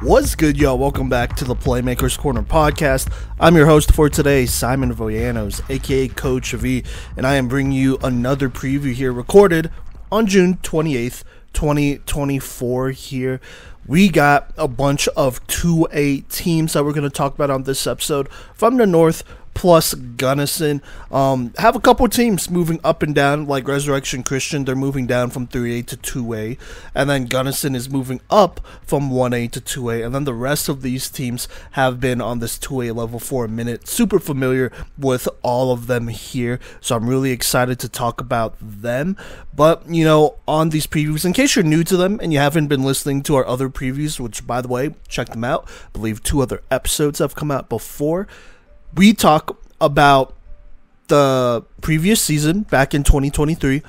What's good, y'all? Welcome back to the Playmakers Corner podcast. I'm your host for today, Simon Voyanos, aka Coach V, and I am bringing you another preview here recorded on June 28th, 2024 here. We got a bunch of 2A teams that we're going to talk about on this episode from the North plus Gunnison. Have a couple teams moving up and down, like Resurrection Christian. They're moving down from 3A to 2A, and then Gunnison is moving up from 1A to 2A, and then the rest of these teams have been on this 2A level for a minute. Super familiar with all of them here, so I'm really excited to talk about them. But, you know, on these previews, in case you're new to them and you haven't been listening to our other previews, which, by the way, check them out. I believe 2 other episodes have come out before. We talk about the previous season back in 2023,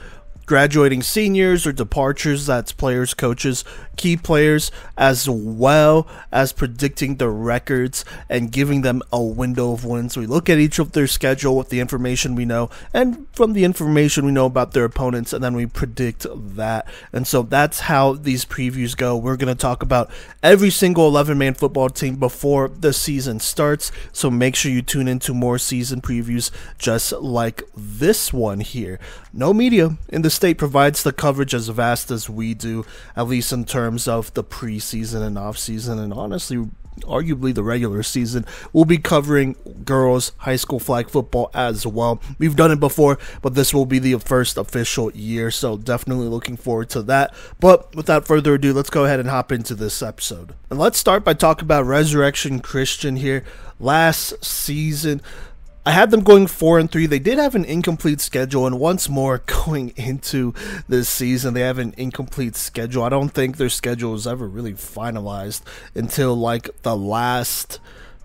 graduating seniors or departures, that's players, coaches, key players, as well as predicting the records and giving them a window of wins. We look at each of their schedule with the information we know and from the information we know about their opponents, and then we predict that. And so that's how these previews go. We're going to talk about every single 11-man football team before the season starts, so make sure you tune into more season previews just like this one here. No media in the state provides the coverage as vast as we do, at least in terms of the preseason and off-season, and honestly, arguably the regular season. We'll be covering girls high school flag football as well. We've done it before, but this will be the first official year, so definitely looking forward to that. But without further ado, let's go ahead and hop into this episode. And let's start by talking about Resurrection Christian here. Last season, I had them going 4-3. They did have an incomplete schedule, and once more going into this season, they have an incomplete schedule. I don't think their schedule was ever really finalized until like the last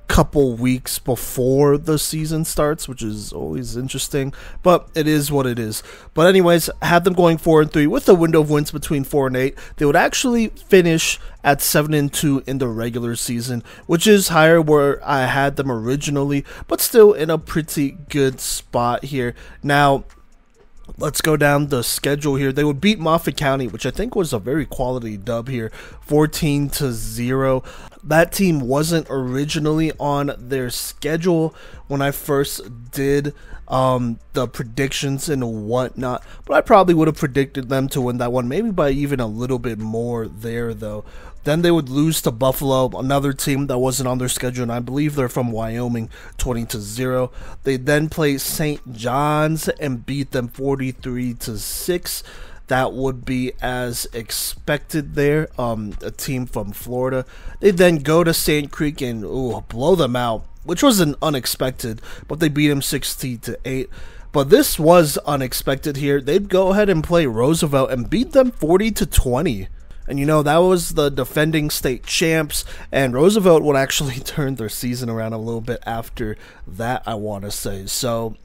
couple weeks before the season starts, which is always interesting, but it is what it is. But anyways, had them going 4-3 with a window of wins between 4 and 8. They would actually finish at 7-2 in the regular season, which is higher where I had them originally, but still in a pretty good spot here. Now, let's go down the schedule here. They would beat Moffat County, which I think was a very quality dub here, 14-0. That team wasn't originally on their schedule when I first did the predictions and whatnot, but I probably would have predicted them to win that one, maybe by even a little bit more there though. Then they would lose to Buffalo, another team that wasn't on their schedule, and I believe they're from Wyoming, 20-0. They then play St. John's and beat them 43-6. That would be as expected there, a team from Florida. They then go to St. Creek and blow them out, which wasn't unexpected, but they beat them 60-8. But this was unexpected here. They'd go ahead and play Roosevelt and beat them 40-20. And you know, that was the defending state champs, and Roosevelt would actually turn their season around a little bit after that, I want to say. So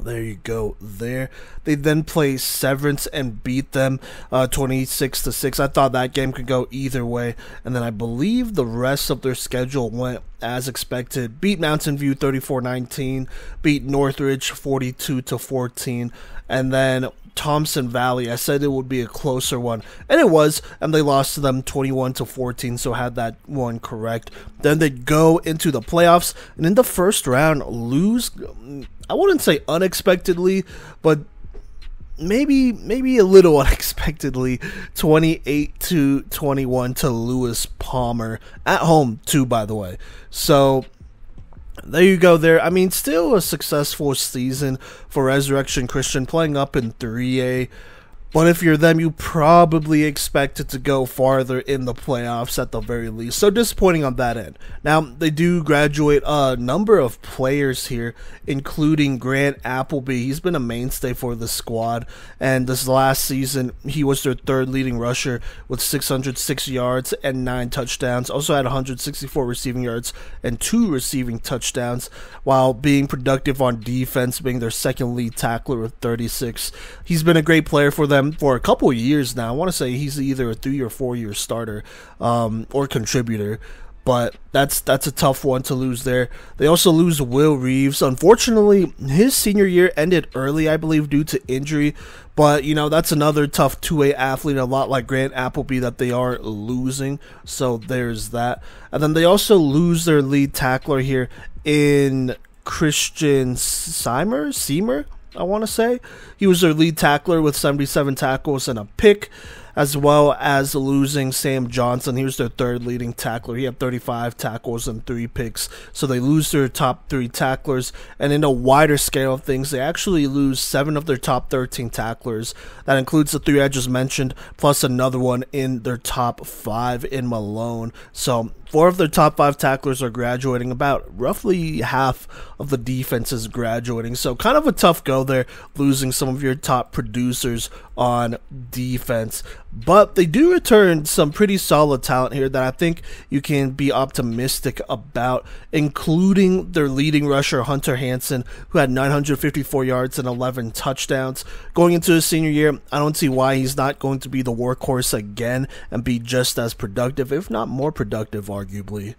there you go there. They then play Severance and beat them 26-6. I thought that game could go either way. And then I believe the rest of their schedule went as expected. Beat Mountain View 34-19, beat Northridge 42-14, and then Thompson Valley, I said it would be a closer one, and it was, and they lost to them 21-14, so had that one correct. Then they go into the playoffs, and in the first round lose, I wouldn't say unexpectedly, but maybe a little unexpectedly, 28-21 to Lewis Palmer, at home too, by the way. So there you go there. I mean, still a successful season for Resurrection Christian, playing up in 3A. But if you're them, you probably expect it to go farther in the playoffs at the very least. So disappointing on that end. Now, they do graduate a number of players here, including Grant Appleby. He's been a mainstay for the squad. And this last season, he was their third leading rusher with 606 yards and 9 touchdowns. Also had 164 receiving yards and 2 receiving touchdowns, while being productive on defense, being their second lead tackler with 36. He's been a great player for them for a couple of years now. I want to say he's either a 3 or 4 year starter or contributor. but that's a tough one to lose there. They also lose Will Reeves. Unfortunately, his senior year ended early, I believe, due to injury. But, you know, that's another tough two-way athlete, a lot like Grant Appleby, that they are losing. So there's that. And then they also lose their lead tackler here in Christian Seymour, I want to say. He was their lead tackler with 77 tackles and a pick, as well as losing Sam Johnson. He was their third leading tackler. He had 35 tackles and 3 picks. So they lose their top 3 tacklers. And in a wider scale of things, they actually lose 7 of their top 13 tacklers. That includes the 3 I just mentioned, plus another one in their top 5 in Malone. So 4 of their top 5 tacklers are graduating. About roughly half of the defense is graduating. So kind of a tough go there, losing some of your top producers on defense. But they do return some pretty solid talent here that I think you can be optimistic about, including their leading rusher, Hunter Hansen, who had 954 yards and 11 touchdowns. Going into his senior year, I don't see why he's not going to be the workhorse again and be just as productive, if not more productive, arguably.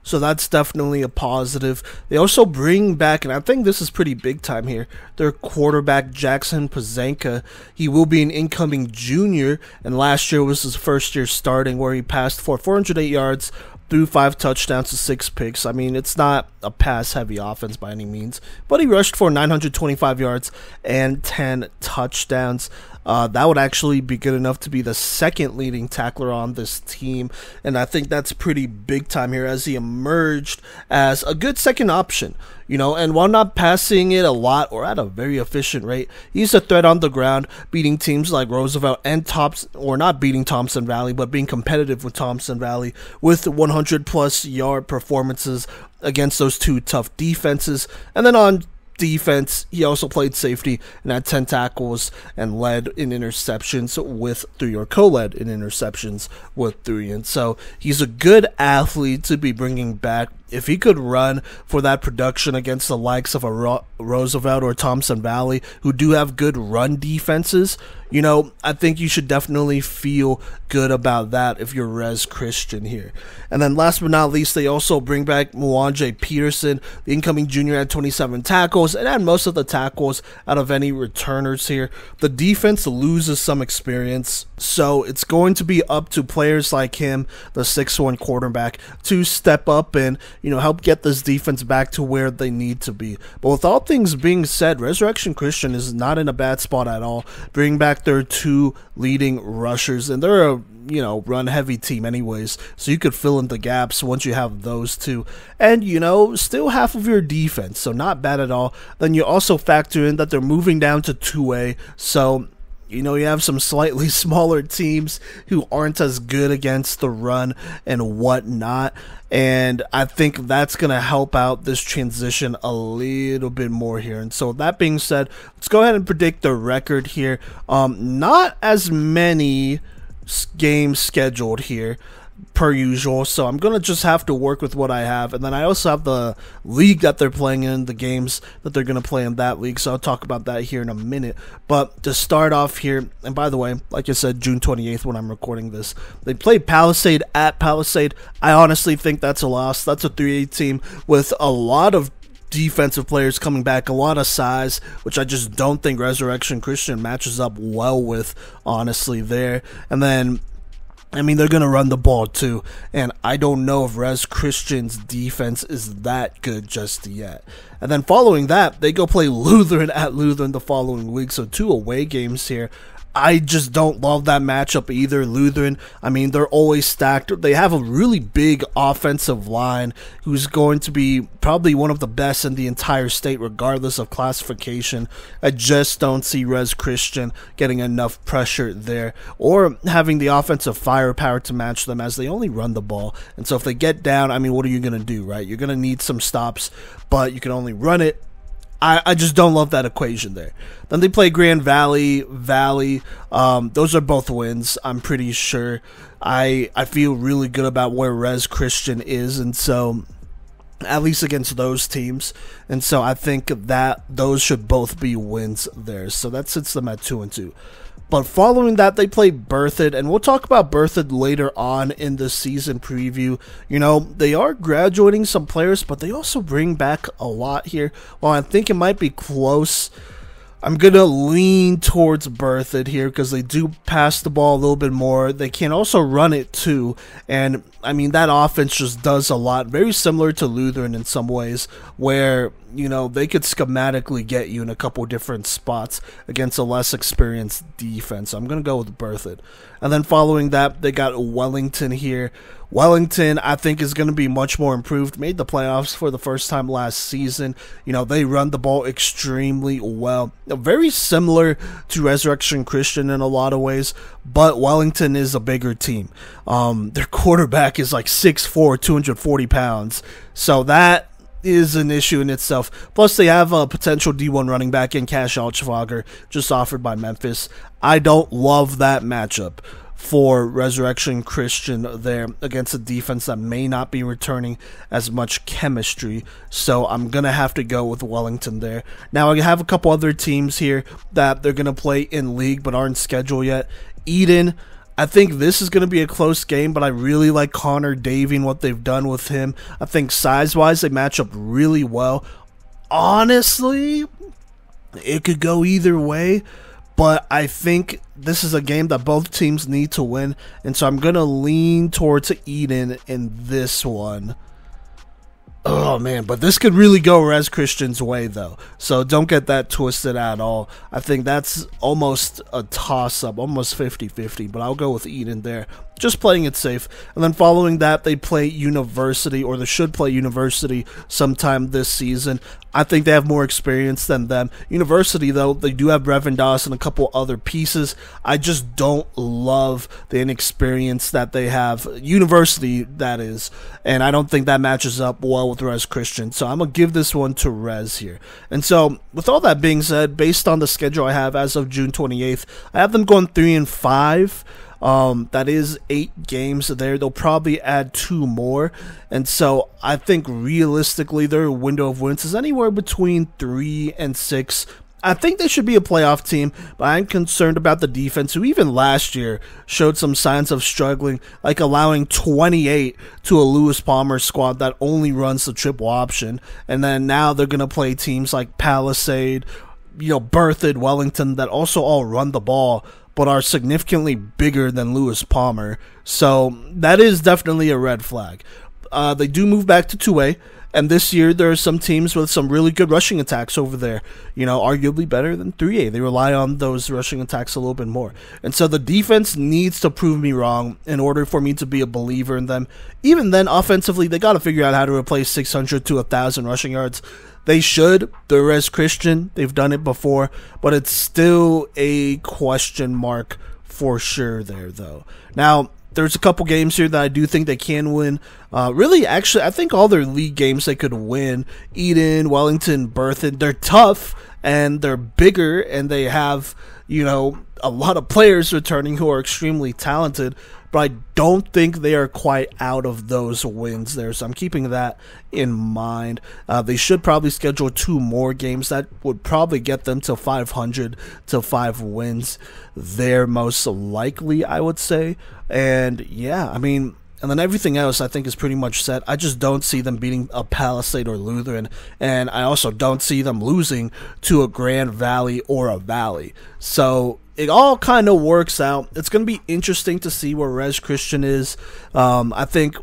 So that's definitely a positive. They also bring back, and I think this is pretty big time here, their quarterback Jackson Pazanka. He will be an incoming junior, and last year was his first year starting, where he passed for 408 yards, threw 5 touchdowns to 6 picks. I mean, it's not a pass-heavy offense by any means, but he rushed for 925 yards and 10 touchdowns. That would actually be good enough to be the second leading tackler on this team, and I think that's pretty big time here as he emerged as a good second option. You know, and while not passing it a lot or at a very efficient rate, he's a threat on the ground, beating teams like Roosevelt and not beating Thompson Valley, but being competitive with Thompson Valley with 100-plus yard performances against those 2 tough defenses. And then on defense, he also played safety and had 10 tackles and led in interceptions with 3, or co-led in interceptions with 3. And so he's a good athlete to be bringing back. If he could run for that production against the likes of a Roosevelt or Thompson Valley, who do have good run defenses, you know, I think you should definitely feel good about that if you're Rez Christian here. And then last but not least, they also bring back Mwanje Peterson, the incoming junior, at 27 tackles and had most of the tackles out of any returners here. The defense loses some experience, so it's going to be up to players like him, the 6'1" quarterback, to step up and, you know, help get this defense back to where they need to be. But with all things being said, Resurrection Christian is not in a bad spot at all. Bring back their 2 leading rushers, and they're a, you know, run heavy team anyways, so you could fill in the gaps once you have those 2, and, you know, still half of your defense, so not bad at all. Then you also factor in that they're moving down to 2A, so, you know, you have some slightly smaller teams who aren't as good against the run and whatnot, and I think that's going to help out this transition a little bit more here. And so that being said, let's go ahead and predict the record here. Not as many games scheduled here per usual, so I'm gonna just have to work with what I have. And then I also have the league that they're playing in, the games that they're gonna play in that league, so I'll talk about that here in a minute. But to start off here, and by the way, like I said, June 28th when I'm recording this, they played Palisade at Palisade. I honestly think that's a loss. That's a 3A team with a lot of defensive players coming back, a lot of size, which I just don't think Resurrection Christian matches up well with, honestly, there. And then, I mean, they're going to run the ball too, and I don't know if Res Christian's defense is that good just yet. And then following that, they go play Lutheran at Lutheran the following week, so 2 away games here. I just don't love that matchup either. Lutheran, I mean, they're always stacked. They have a really big offensive line who's going to be probably one of the best in the entire state regardless of classification. I just don't see Res Christian getting enough pressure there or having the offensive firepower to match them, as they only run the ball. And so if they get down, I mean, what are you going to do, right? You're going to need some stops, but you can only run it. I just don't love that equation there. Then they play Grand Valley. Those are both wins, I'm pretty sure. I feel really good about where Res Christian is, and so at least against those teams. And so I think that those should both be wins there. So that sits them at 2-2. But following that, they play Berthoud, and we'll talk about Berthoud later on in the season preview. You know, they are graduating some players, but they also bring back a lot here. While I think it might be close, I'm going to lean towards Berthoud here because they do pass the ball a little bit more. They can also run it too. And, I mean, that offense just does a lot. Very similar to Lupton in some ways where, you know, they could schematically get you in a couple different spots against a less experienced defense. So I'm going to go with Berthoud. And then following that, they got Wellington here. Wellington, I think, is going to be much more improved. Made the playoffs for the first time last season. You know, they run the ball extremely well. Very similar to Resurrection Christian in a lot of ways, but Wellington is a bigger team. Their quarterback is like 6'4", 240 pounds. So that is an issue in itself. Plus, they have a potential D1 running back in Cash Alchfager, just offered by Memphis. I don't love that matchup for Resurrection Christian there against a defense that may not be returning as much chemistry. So I'm going to have to go with Wellington there. Now, I have a couple other teams here that they're going to play in league but aren't scheduled yet. Eden, I think this is going to be a close game, but I really like Connor Daving, what they've done with him. I think size-wise, they match up really well. Honestly, it could go either way, but I think this is a game that both teams need to win, and so I'm going to lean towards Eden in this one. Oh, man, but this could really go Res Christian's way, though, so don't get that twisted at all. I think that's almost a toss-up, almost 50-50, but I'll go with Eden there. Just playing it safe. And then following that, they play University, or they should play University sometime this season. I think they have more experience than them. University, though, they do have Reverend Dawson and a couple other pieces. I just don't love the inexperience that they have. University, that is. And I don't think that matches up well with Res Christian. So I'm going to give this one to Res here. And so, with all that being said, based on the schedule I have as of June 28th, I have them going 3-5. That is 8 games there. They'll probably add 2 more. And so I think realistically their window of wins is anywhere between 3 and 6. I think they should be a playoff team, but I'm concerned about the defense, who even last year showed some signs of struggling, like allowing 28 to a Lewis Palmer squad that only runs the triple option. And then now they're going to play teams like Palisade, you know, Berthoud, Wellington, that also all run the ball, but are significantly bigger than Lewis Palmer. So that is definitely a red flag. They do move back to 2A, and this year there are some teams with some really good rushing attacks over there, you know, arguably better than 3A. They rely on those rushing attacks a little bit more. And so the defense needs to prove me wrong in order for me to be a believer in them. Even then, offensively, they got to figure out how to replace 600 to 1,000 rushing yards. They should. They're Res Christian. They've done it before, but it's still a question mark for sure there, though. Now, there's a couple games here that I do think they can win. Really, actually, I think all their league games they could win. Eden, Wellington, Berthoud, they're tough, and they're bigger, and they have, you know, a lot of players returning who are extremely talented, but I don't think they are quite out of those wins there, so I'm keeping that in mind. They should probably schedule 2 more games. That would probably get them to 500 to 5 wins there, most likely, I would say. And yeah, I mean, and then everything else I think is pretty much set. I just don't see them beating a Palisade or Lupton, and I also don't see them losing to a Grand Valley or a Valley. So it all kind of works out. It's going to be interesting to see where Res Christian is. I think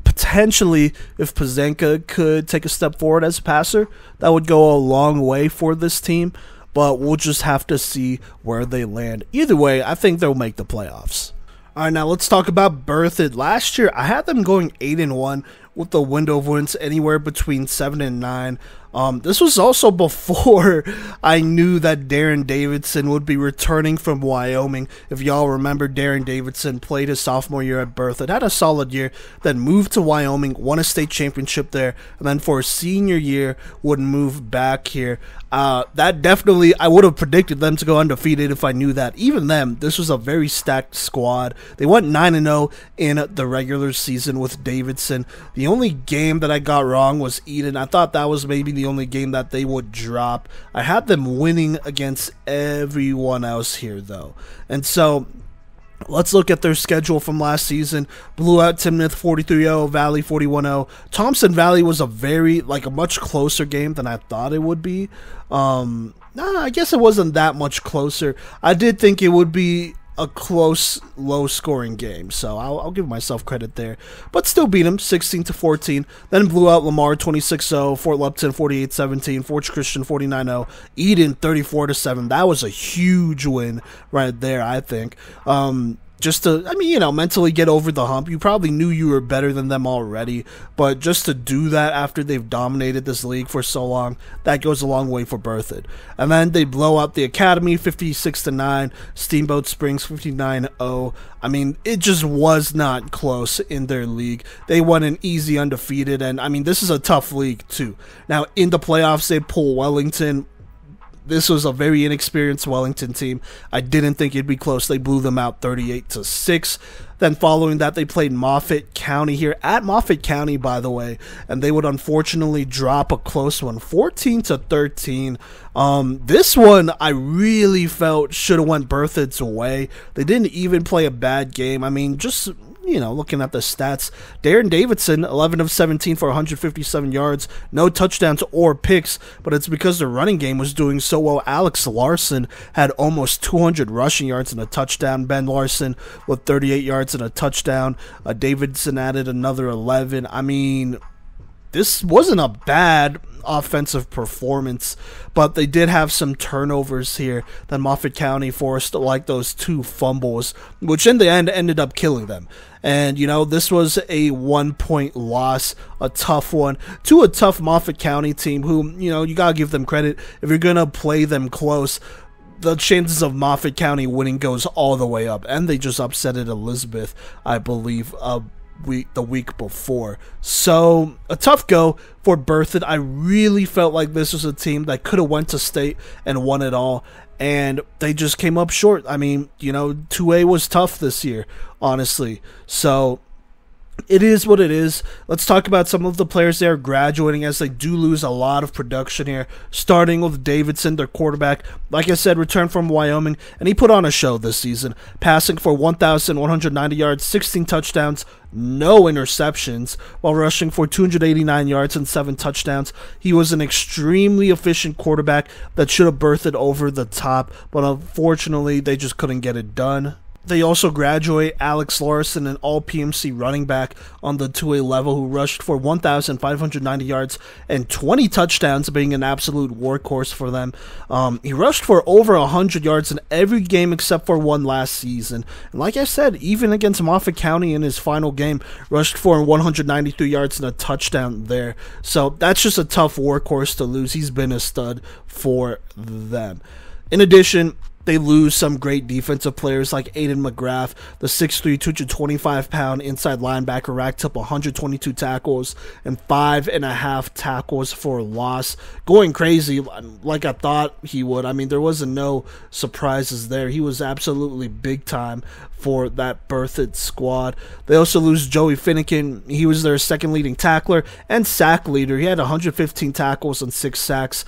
potentially if Pazenka could take a step forward as a passer, that would go a long way for this team, but we'll just have to see where they land. Either way, I think they'll make the playoffs. All right, now let's talk about Berthoud. Last year, I had them going 8-1 with the window of wins anywhere between 7 and 9. This was also before I knew that Darren Davidson would be returning from Wyoming. If y'all remember, Darren Davidson played his sophomore year at Berthoud, had a solid year, then moved to Wyoming, won a state championship there, and then for his senior year would move back here. That definitely, I would have predicted them to go undefeated if I knew that. Even them, this was a very stacked squad. They went 9-0 in the regular season with Davidson. The only game that I got wrong was Eden. I thought that was maybe the only game that they would drop. I had them winning against everyone else here, though. And so let's look at their schedule from last season. Blew out Timnath 43-0, Valley 41-0. Thompson Valley was a much closer game than I thought it would be. I guess it wasn't that much closer. I did think it would be a close, low-scoring game, so I'll give myself credit there. But still beat them 16-14. Then blew out Lamar 26-0, Fort Lupton 48-17, Fort Christian 49-0, Eden 34-7. That was a huge win right there, I think. Just to, mentally get over the hump. You probably knew you were better than them already, but just to do that after they've dominated this league for so long, that goes a long way for Berthoud. And then they blow out the Academy 56-9, Steamboat Springs 59-0. It just was not close in their league. They won an easy undefeated, and this is a tough league too. Now in the playoffs, they pull Wellington. This was a very inexperienced Wellington team. I didn't think it'd be close. They blew them out 38-6. Then following that, they played Moffat County here at Moffat County, by the way, and they would unfortunately drop a close one, 14-13. This one I really felt should have went Berthoud's way. They didn't even play a bad game. Looking at the stats, Darren Davidson, 11 of 17 for 157 yards, no touchdowns or picks, but it's because the running game was doing so well. Alex Larson had almost 200 rushing yards and a touchdown. Ben Larson with 38 yards and a touchdown. Davidson added another 11. This wasn't a bad offensive performance, but they did have some turnovers here that Moffat County forced, like those 2 fumbles, which in the end ended up killing them. And, this was a 1-point loss, a tough one, to a tough Moffat County team who, you gotta give them credit. If you're gonna play them close, the chances of Moffat County winning goes all the way up. And they just upsetted Elizabeth, I believe, the week before. So a tough go for Berthoud. I really felt like this was a team that could have went to state and won it all, and they just came up short. 2A was tough this year, honestly. So it is what it is. Let's talk about some of the players that are graduating, as they do lose a lot of production here. Starting with Davidson, their quarterback. Like I said, returned from Wyoming, and he put on a show this season, passing for 1,190 yards, 16 touchdowns, no interceptions, while rushing for 289 yards and 7 touchdowns. He was an extremely efficient quarterback that should have Berthoud over the top, but unfortunately, they just couldn't get it done. They also graduate Alex Larson, an all-PMC running back on the 2A level, who rushed for 1,590 yards and 20 touchdowns, being an absolute workhorse for them. He rushed for over 100 yards in every game except for one last season. And like I said, even against Moffat County in his final game, rushed for 193 yards and a touchdown there. So that's just a tough workhorse to lose. He's been a stud for them. In addition, they lose some great defensive players like Aiden McGrath, the 6'3", 225-pound inside linebacker, racked up 122 tackles and 5.5 tackles for loss. Going crazy like I thought he would. There wasn't no surprises there. He was absolutely big time for that Berthoud squad. They also lose Joey Finnegan. He was their second leading tackler and sack leader. He had 115 tackles and 6 sacks.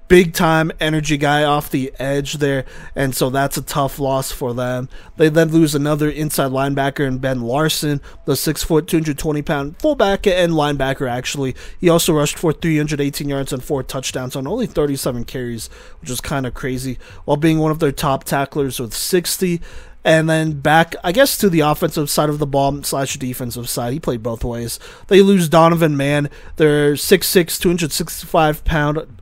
Big time energy guy off the edge there, and so that's a tough loss for them. They then lose another inside linebacker in Ben Larson, the 6', 220-pound fullback and linebacker, actually. He also rushed for 318 yards and 4 touchdowns on only 37 carries, which is kind of crazy, while being one of their top tacklers with 60. And then back, I guess, to the offensive side of the ball / defensive side. He played both ways. They lose Donovan Mann, their 6'6", 265-pound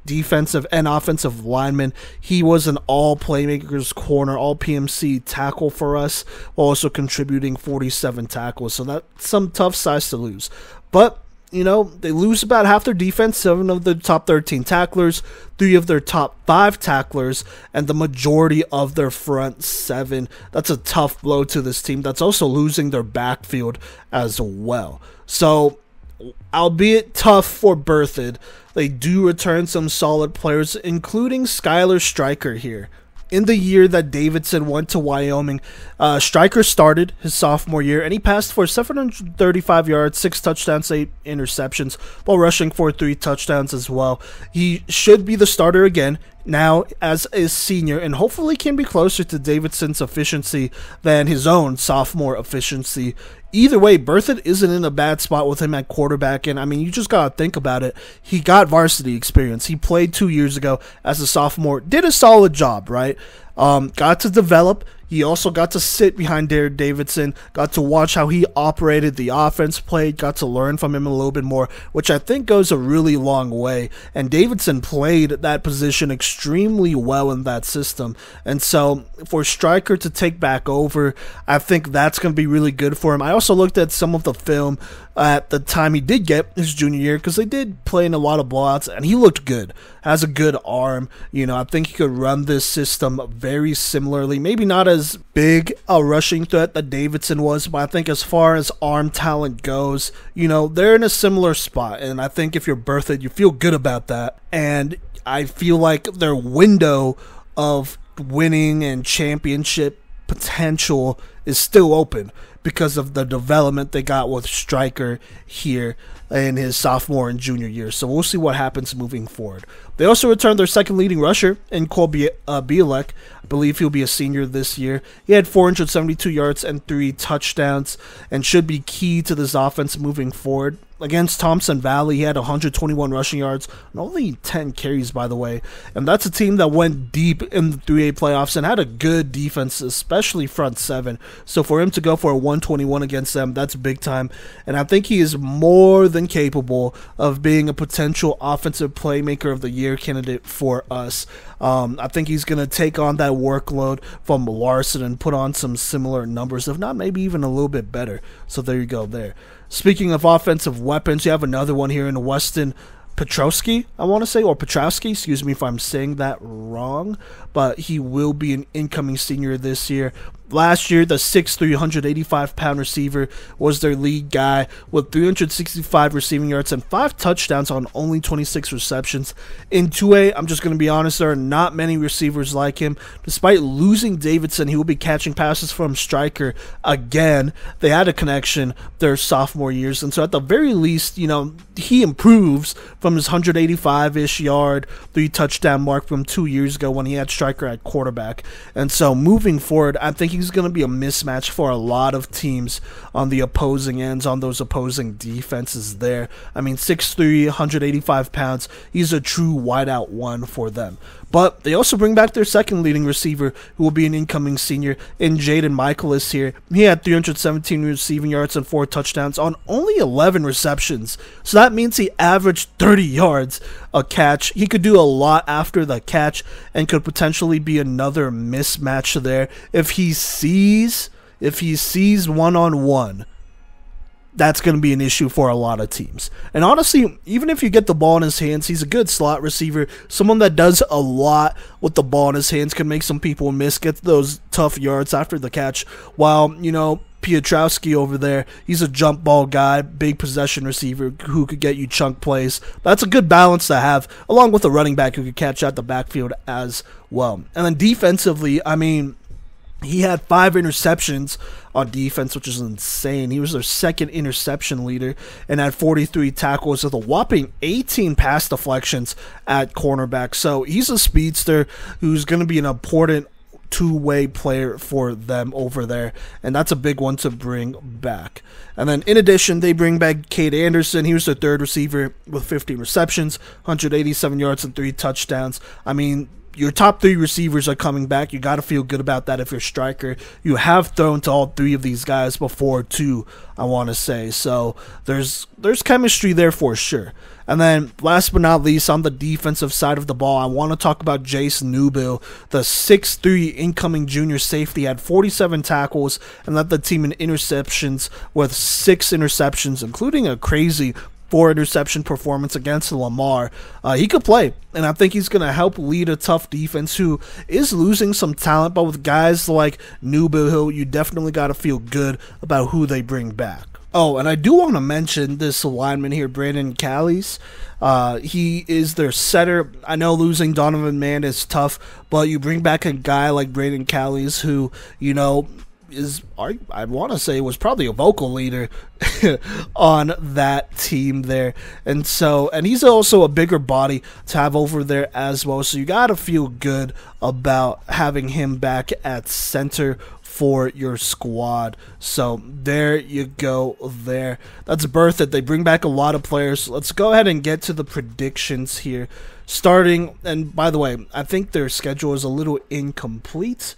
defensive and offensive lineman. He was an all Playmakers Corner, all PMC tackle for us, while also contributing 47 tackles. So that's some tough size to lose. But, they lose about half their defense, 7 of the top 13 tacklers, 3 of their top 5 tacklers, and the majority of their front 7. That's a tough blow to this team. That's also losing their backfield as well. So, albeit tough for Berthoud, they do return some solid players, including Skylar Stryker here. in the year that Davidson went to Wyoming, Stryker started his sophomore year, and he passed for 735 yards, 6 touchdowns, 8 interceptions, while rushing for 3 touchdowns as well. He should be the starter again now as a senior, and hopefully can be closer to Davidson's efficiency than his own sophomore efficiency. Either way, Berthoud isn't in a bad spot with him at quarterback, and I mean, you just gotta think about it. He got varsity experience. He played 2 years ago as a sophomore, did a solid job, right? Got to develop. He also got to sit behind Derek Davidson, got to watch how he operated the offense, played, got to learn from him a little bit more, which I think goes a really long way. And Davidson played that position extremely well in that system. And so for Stryker to take back over, I think that's going to be really good for him. I also looked at some of the film at the time he did get his junior year, because they did play in a lot of blowouts, and he looked good. Has a good arm. You know, I think he could run this system very similarly. Maybe not as big a rushing threat that Davidson was, but I think as far as arm talent goes, you know, they're in a similar spot. And I think if you're Berthoud, you feel good about that. And I feel like their window of winning and championship potential is still open because of the development they got with Stryker here in his sophomore and junior year. So we'll see what happens moving forward. They also returned their second leading rusher in Cole Bielek. I believe he'll be a senior this year. He had 472 yards and 3 touchdowns and should be key to this offense moving forward. Against Thompson Valley, he had 121 rushing yards and only 10 carries, by the way. And that's a team that went deep in the 3A playoffs and had a good defense, especially front seven. So for him to go for a 121 against them, that's big time. And I think he is more than capable of being a potential offensive playmaker of the year candidate for us. I think he's going to take on that workload from Larson and put on some similar numbers, if not maybe even a little bit better. So there you go there. Speaking of offensive weapons, you have another one here in Weston Petrowski, I want to say, or Petrowski, excuse me if I'm saying that wrong, but he will be an incoming senior this year. Last year, the 6'3", 185-pound receiver was their lead guy with 365 receiving yards and 5 touchdowns on only 26 receptions. In 2A, I'm just going to be honest, there are not many receivers like him. Despite losing Davidson, he will be catching passes from Stryker again. They had a connection their sophomore years, and so at the very least, you know, he improves from his 185-ish yard, 3-touchdown mark from 2 years ago when he had Stryker at quarterback. And so moving forward, I think he's going to be a mismatch for a lot of teams on the opposing ends, on those opposing defenses there. I mean, 6'3", 185 pounds. He's a true wideout one for them. But they also bring back their second leading receiver, who will be an incoming senior, in Jaden Michaelis here. He had 317 receiving yards and 4 touchdowns on only 11 receptions. So that means he averaged 30 yards a catch. He could do a lot after the catch and could potentially be another mismatch there. If he sees one-on-one, that's going to be an issue for a lot of teams. And honestly, even if you get the ball in his hands, he's a good slot receiver. Someone that does a lot with the ball in his hands, can make some people miss, get those tough yards after the catch. While, you know, Piotrowski over there, he's a jump ball guy, big possession receiver who could get you chunk plays. That's a good balance to have, along with a running back who could catch out the backfield as well. And then defensively, I mean, he had 5 interceptions on defense, which is insane. He was their second interception leader and had 43 tackles with a whopping 18 pass deflections at cornerback. So he's a speedster who's going to be an important two-way player for them over there, and that's a big one to bring back. And then in addition, they bring back Cade Anderson. He was their third receiver with 15 receptions, 187 yards and 3 touchdowns. I mean, your top 3 receivers are coming back. You got to feel good about that if you're Stryker. You have thrown to all 3 of these guys before too, I want to say. So there's chemistry there for sure. And then last but not least, on the defensive side of the ball, I want to talk about Jace Newbill, the 6'3" incoming junior safety, had 47 tackles and led the team in interceptions with 6 interceptions, including a crazy 4-interception performance against Lamar. He could play, and I think he's going to help lead a tough defense who is losing some talent, but with guys like Newbill, you definitely got to feel good about who they bring back. Oh, and I do want to mention this lineman here, Brandon Callies. He is their setter. I know losing Donovan Mann is tough, but you bring back a guy like Brandon Callies who, you know, is, I want to say, was probably a vocal leader on that team there. And he's also a bigger body to have over there as well. So you got to feel good about having him back at center for your squad. So there you go there. That's Berthoud. They bring back a lot of players. Let's go ahead and get to the predictions here. Starting, and by the way, I think their schedule is a little incomplete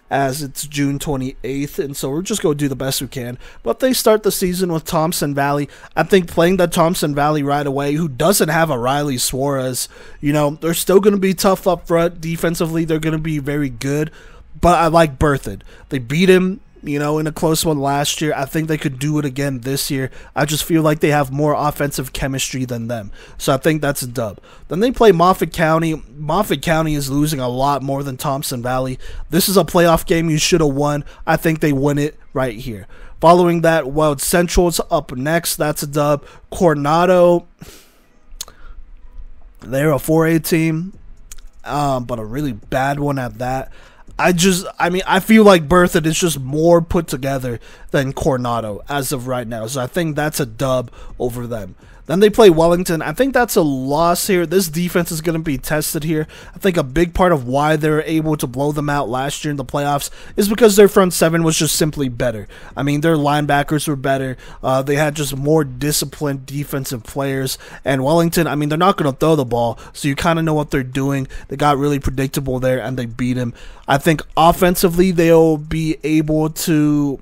as it's June 28th, and so we're just going to do the best we can. But they start the season with Thompson Valley. I think playing that Thompson Valley right away, who doesn't have a Riley Suarez, you know, they're still going to be tough up front. Defensively, they're going to be very good. But I like Berthoud. They beat him, you know, in a close one last year. I think they could do it again this year. I just feel like they have more offensive chemistry than them. So I think that's a dub. Then they play Moffat County. Moffat County is losing a lot more than Thompson Valley. This is a playoff game you should have won. I think they win it right here. Following that, Weld Central is up next. That's a dub. Coronado, they're a 4A team, but a really bad one at that. I feel like Berthoud is just more put together than Coronado as of right now. So I think that's a dub over them. Then they play Wellington. I think that's a loss here. This defense is going to be tested here. I think a big part of why they're able to blow them out last year in the playoffs is because their front seven was just simply better. I mean, their linebackers were better. They had just more disciplined defensive players. And Wellington, I mean, they're not going to throw the ball, so you kind of know what they're doing. They got really predictable there, and they beat him. I think offensively they'll be able to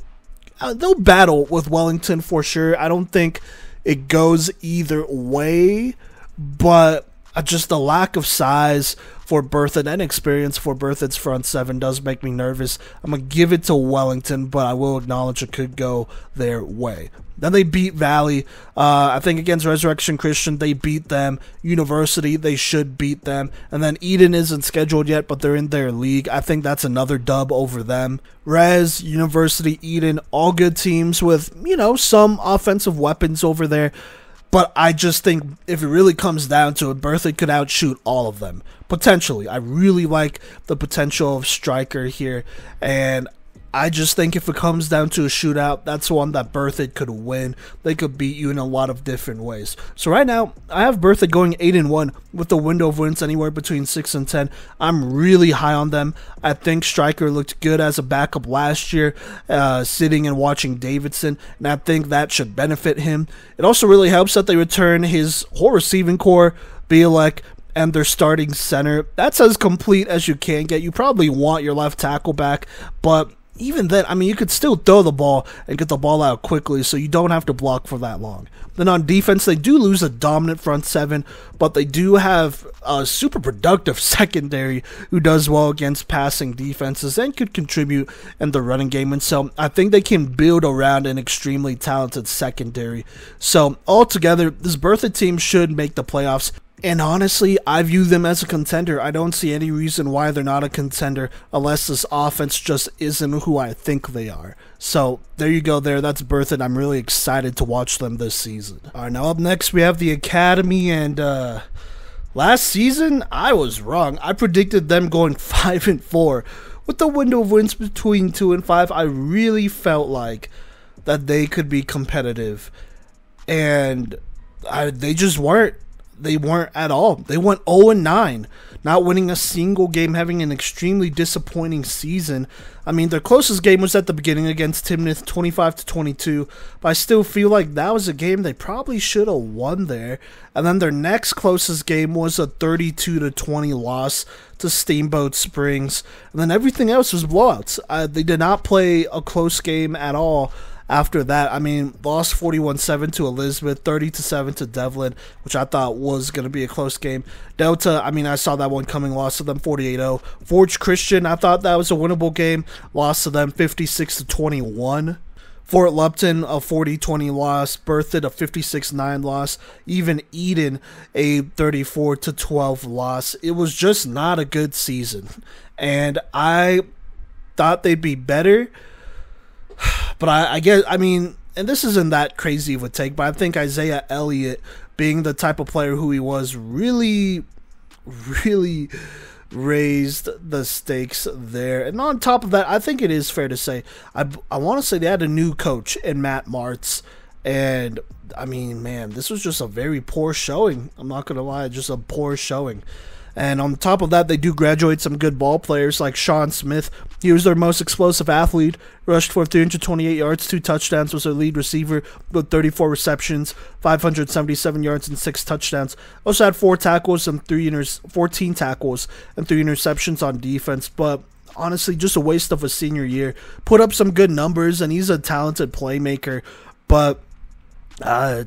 they'll battle with Wellington for sure. I don't think it goes either way, but just the lack of size for Berthoud and experience for Berthoud's front seven does make me nervous. I'm going to give it to Wellington, but I will acknowledge it could go their way. Then they beat Valley. I think against Resurrection Christian, they beat them. University, they should beat them. And then Eden isn't scheduled yet, but they're in their league. I think that's another dub over them. Res, University, Eden, all good teams with, you know, some offensive weapons over there. But I just think if it really comes down to it, Berthoud could outshoot all of them. Potentially. I really like the potential of Striker here. And I just think if it comes down to a shootout, that's one that Berthoud could win. They could beat you in a lot of different ways. So right now, I have Berthoud going 8-1 with the window of wins anywhere between 6 and 10. I'm really high on them. I think Striker looked good as a backup last year, sitting and watching Davidson, and I think that should benefit him. It also really helps that they return his whole receiving core, Bielek, and their starting center. That's as complete as you can get. You probably want your left tackle back, but even then, I mean, you could still throw the ball and get the ball out quickly, so you don't have to block for that long. Then on defense, they do lose a dominant front seven, but they do have a super productive secondary who does well against passing defenses and could contribute in the running game. And so I think they can build around an extremely talented secondary. So altogether, this Berthoud team should make the playoffs. And honestly, I view them as a contender. I don't see any reason why they're not a contender unless this offense just isn't who I think they are. So there you go there. That's Berthoud. I'm really excited to watch them this season. All right, now up next we have the Academy. And last season, I was wrong. I predicted them going 5-4. With the window of wins between 2 and 5, I really felt like that they could be competitive. And they just weren't. They weren't at all. They went 0-9, not winning a single game, having an extremely disappointing season. I mean, their closest game was at the beginning against Timnath, 25-22, but I still feel like that was a game they probably should have won there. And then their next closest game was a 32-20 loss to Steamboat Springs. And then everything else was blowouts. They did not play a close game at all. After that, I mean, lost 41-7 to Elizabeth, 30-7 to Devlin, which I thought was going to be a close game. Delta, I mean, I saw that one coming, lost to them 48-0. Forge Christian, I thought that was a winnable game, lost to them 56-21. Fort Lupton, a 40-20 loss. Berthoud, a 56-9 loss. Even Eden, a 34-12 loss. It was just not a good season. And I thought they'd be better. But I guess, I mean, and this isn't that crazy of a take, but I think Isaiah Elliott, being the type of player who he was, really raised the stakes there. And on top of that, I think it is fair to say, I want to say they had a new coach in Matt Martz, and I mean, man, this was just a very poor showing. I'm not going to lie, just a poor showing. And on top of that, they do graduate some good ball players like Sean Smith. He was their most explosive athlete, rushed for 328 yards, 2 touchdowns, was their lead receiver with 34 receptions, 577 yards, and 6 touchdowns. Also had 14 tackles and 3 interceptions on defense, but honestly, just a waste of a senior year. Put up some good numbers, and he's a talented playmaker, but I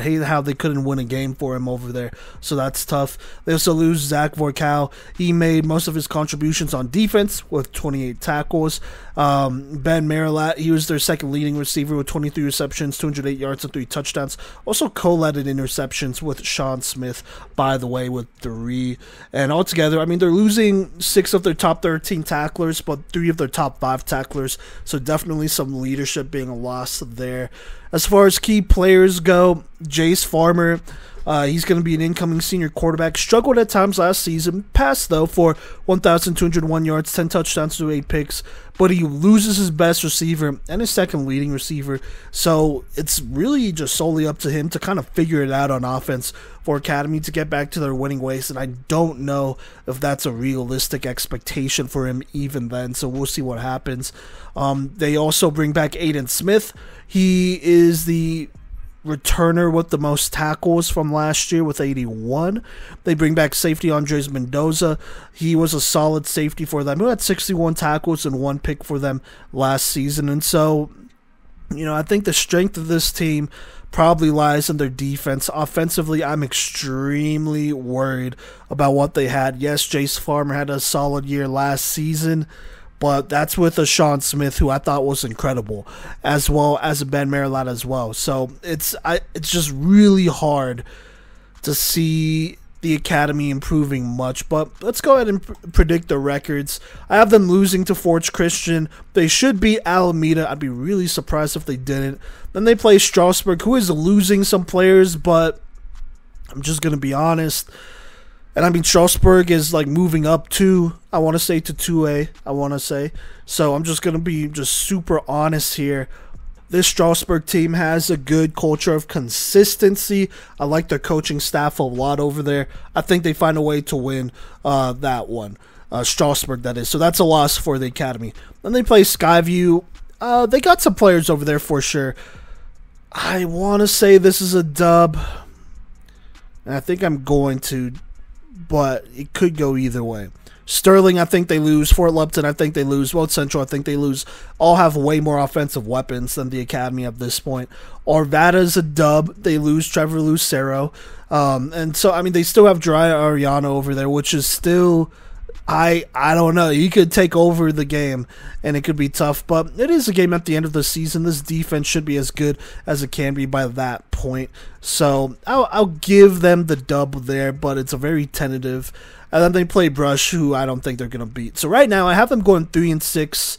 hate how they couldn't win a game for him over there, so that's tough. They also lose Zach Vorkal. He made most of his contributions on defense with 28 tackles. Ben Marilat, he was their second leading receiver with 23 receptions, 208 yards, and 3 touchdowns. Also co-led in interceptions with Sean Smith, by the way, with 3. And altogether, I mean, they're losing 6 of their top 13 tacklers, but 3 of their top 5 tacklers, so definitely some leadership being lost there. As far as key players go, Jace Farmer, he's going to be an incoming senior quarterback. Struggled at times last season. Passed, though, for 1,201 yards, 10 touchdowns to 8 picks. But he loses his best receiver and his second leading receiver. So it's really just solely up to him to kind of figure it out on offense for Academy to get back to their winning ways. And I don't know if that's a realistic expectation for him even then. So we'll see what happens. They also bring back Aiden Smith. He is the returner with the most tackles from last year with 81. They bring back safety Andres Mendoza. He was a solid safety for them. He had 61 tackles and 1 pick for them last season. And so, you know, I think the strength of this team probably lies in their defense. Offensively, I'm extremely worried about what they had. Yes, Jace Farmer had a solid year last season, but that's with a Sean Smith, who I thought was incredible, as well as a Ben Marilat as well. So it's just really hard to see the Academy improving much. But let's go ahead and predict the records. I have them losing to Forge Christian. They should beat Alameda. I'd be really surprised if they didn't. Then they play Strasburg, who is losing some players, but I'm just going to be honest. And I mean, Strasburg is like moving up to, I want to say, to 2A, So I'm just going to be just super honest here. This Strasburg team has a good culture of consistency. I like their coaching staff a lot over there. I think they find a way to win that one. Strasburg, that is. So that's a loss for the Academy. Then they play Skyview. They got some players over there for sure. I want to say this is a dub. And I think I'm going to, but it could go either way. Sterling, I think they lose. Fort Lupton, I think they lose. Weld Central, I think they lose. All have way more offensive weapons than the Academy at this point. Arvada's a dub. They lose Trevor Lucero. And so, I mean, they still have Jariah Ariano over there, which is still, I don't know. He could take over the game, and it could be tough. But it is a game at the end of the season. This defense should be as good as it can be by that point. So I'll give them the dub there, but it's a very tentative. And then they play Brush, who I don't think they're going to beat. So right now, I have them going 3-6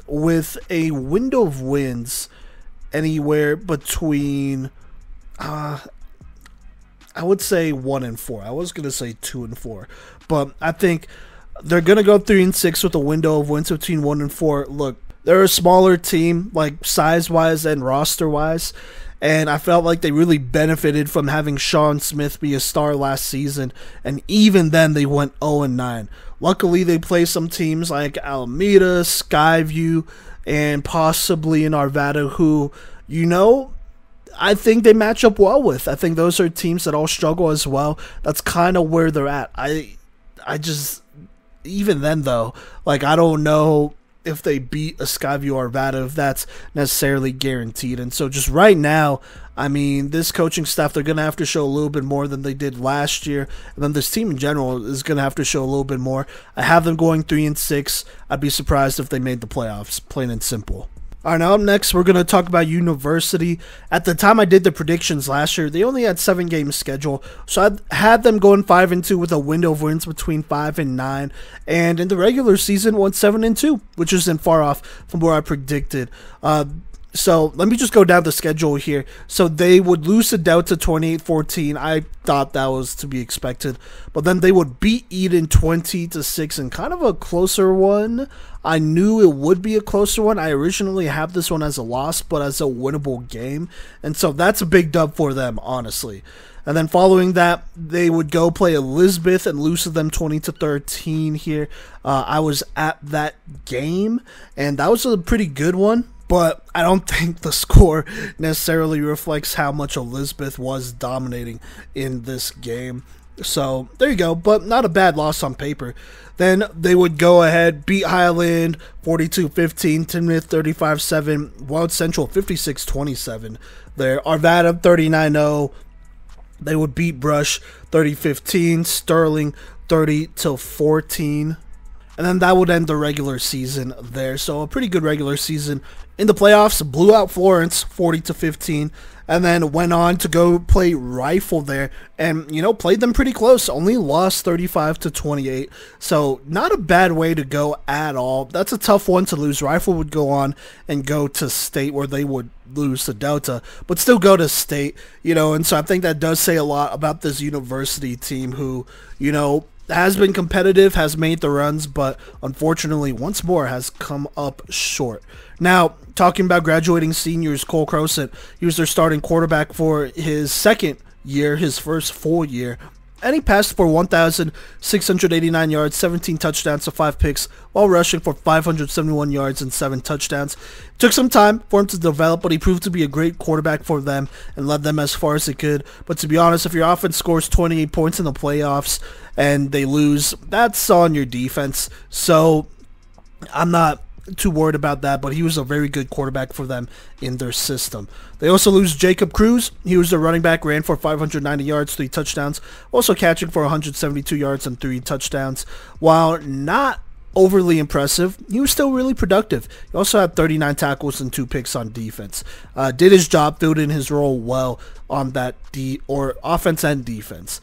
with a window of wins anywhere between, I would say 1-4. I was going to say 2-4. But I think they're going to go 3-6 with a window of wins between 1-4. Look, they're a smaller team, like size-wise and roster-wise. And I felt like they really benefited from having Sean Smith be a star last season. And even then, they went 0-9. Luckily, they play some teams like Alameda, Skyview, and possibly in Arvada, who, you know, I think they match up well with. I think those are teams that all struggle as well. That's kind of where they're at. I just, even then, though, like, I don't know if they beat a Skyview or Arvada, if that's necessarily guaranteed. And so just right now, I mean, this coaching staff, they're going to have to show a little bit more than they did last year. And then this team in general is going to have to show a little bit more. I have them going 3-6. I'd be surprised if they made the playoffs, plain and simple. All right, now up next, we're going to talk about University. At the time I did the predictions last year, they only had 7 games scheduled. So I had them going 5-2 with a window of wins between 5 and 9. And in the regular season, went 7-2, which isn't far off from where I predicted. So let me just go down the schedule here. So they would lose to Delta 28-14. I thought that was to be expected. But then they would beat Eden 20-6 in kind of a closer one. I knew it would be a closer one. I originally have this one as a loss, but as a winnable game. And so that's a big dub for them, honestly. And then following that, they would go play Elizabeth and lose to them 20-13 here. I was at that game, and that was a pretty good one. But I don't think the score necessarily reflects how much Elizabeth was dominating in this game. So there you go, but not a bad loss on paper. Then they would go ahead, beat Highland 42-15, Timoth 35-7, Weld Central 56-27. There, Arvada 39-0. They would beat Brush 30-15, Sterling 30-14. And then that would end the regular season there. So a pretty good regular season. In the playoffs, blew out Florence 40-15, and then went on to go play Rifle there, and played them pretty close. Only lost 35-28. So not a bad way to go at all. That's a tough one to lose. Rifle would go on and go to state where they would lose to Delta, but still go to state. And so I think that does say a lot about this university team who, has been competitive, has made the runs, but unfortunately once more has come up short. Now, talking about graduating seniors, Cole Crosett, he was their starting quarterback for his second year, his first full year, and he passed for 1,689 yards, 17 touchdowns to 5 picks, while rushing for 571 yards and 7 touchdowns. It took some time for him to develop, but he proved to be a great quarterback for them and led them as far as it could. But to be honest, if your offense scores 28 points in the playoffs and they lose, that's on your defense. So I'm not too worried about that, but he was a very good quarterback for them in their system. They also lose Jacob Cruz. He was their running back, ran for 590 yards, 3 touchdowns, also catching for 172 yards and 3 touchdowns. While not overly impressive, he was still really productive. He also had 39 tackles and 2 picks on defense. Did his job, filled in his role well on that offense and defense.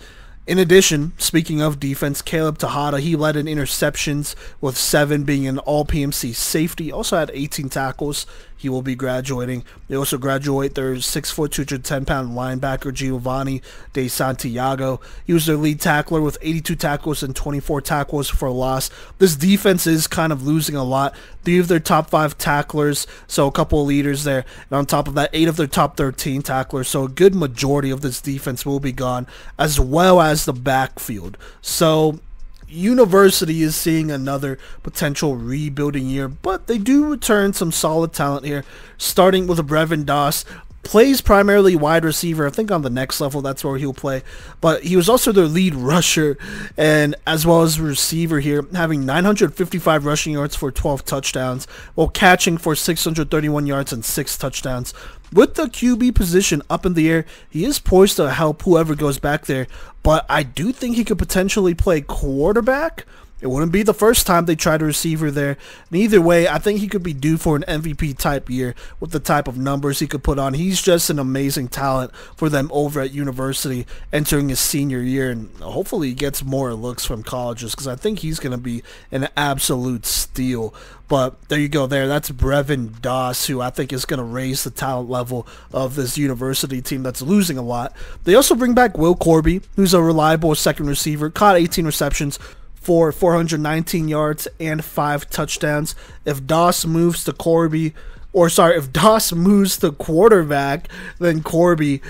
In addition, speaking of defense, Caleb Tejada, he led in interceptions with 7 being an all-PMC safety. Also had 18 tackles. He will be graduating. They also graduate their 6'4", 210-pound linebacker, Giovanni De Santiago. He was their lead tackler with 82 tackles and 24 tackles for loss. This defense is kind of losing a lot. 3 of their top 5 tacklers, so a couple of leaders there. And on top of that, 8 of their top 13 tacklers. So a good majority of this defense will be gone, as well as the backfield. So University is seeing another potential rebuilding year, but they do return some solid talent here, starting with Brevin Doss. Plays primarily wide receiver. I think on the next level that's where he'll play, but he was also their lead rusher and as well as receiver here, having 955 rushing yards for 12 touchdowns while catching for 631 yards and 6 touchdowns. With the QB position up in the air, he is poised to help whoever goes back there, but I do think he could potentially play quarterback. It wouldn't be the first time they tried a receiver there. And either way, I think he could be due for an MVP type year with the type of numbers he could put on. He's just an amazing talent for them over at University entering his senior year. And hopefully he gets more looks from colleges because I think he's going to be an absolute steal. But there you go there. That's Brevin Doss, who I think is going to raise the talent level of this University team that's losing a lot. They also bring back Will Corby, who's a reliable second receiver, caught 18 receptions for 419 yards and 5 touchdowns. If Doss moves to quarterback, then Corby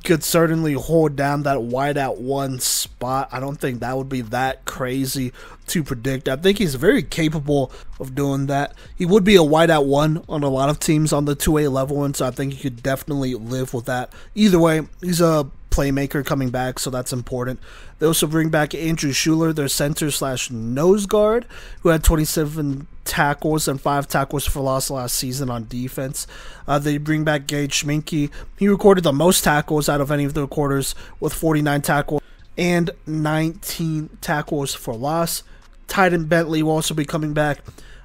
could certainly hold down that wideout 1 spot. I don't think that would be that crazy to predict. I think he's very capable of doing that. He would be a wideout 1 on a lot of teams on the 2A level, and so I think he could definitely live with that. Either way, he's a playmaker coming back, so that's important. They also bring back Andrew Schuler, their center/nose guard, who had 27 tackles and 5 tackles for loss last season on defense. They bring back Gage Schminke. He recorded the most tackles out of any of the recorders with 49 tackles and 19 tackles for loss. Titan Bentley will also be coming back.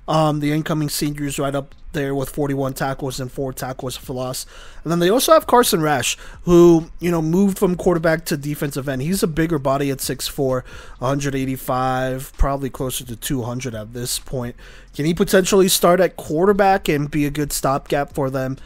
The incoming seniors right up there with 41 tackles and 4 tackles for loss. And then they also have Carson Rash, who, moved from quarterback to defensive end. He's a bigger body at 6'4", 185, probably closer to 200 at this point. Can he potentially start at quarterback and be a good stopgap for them?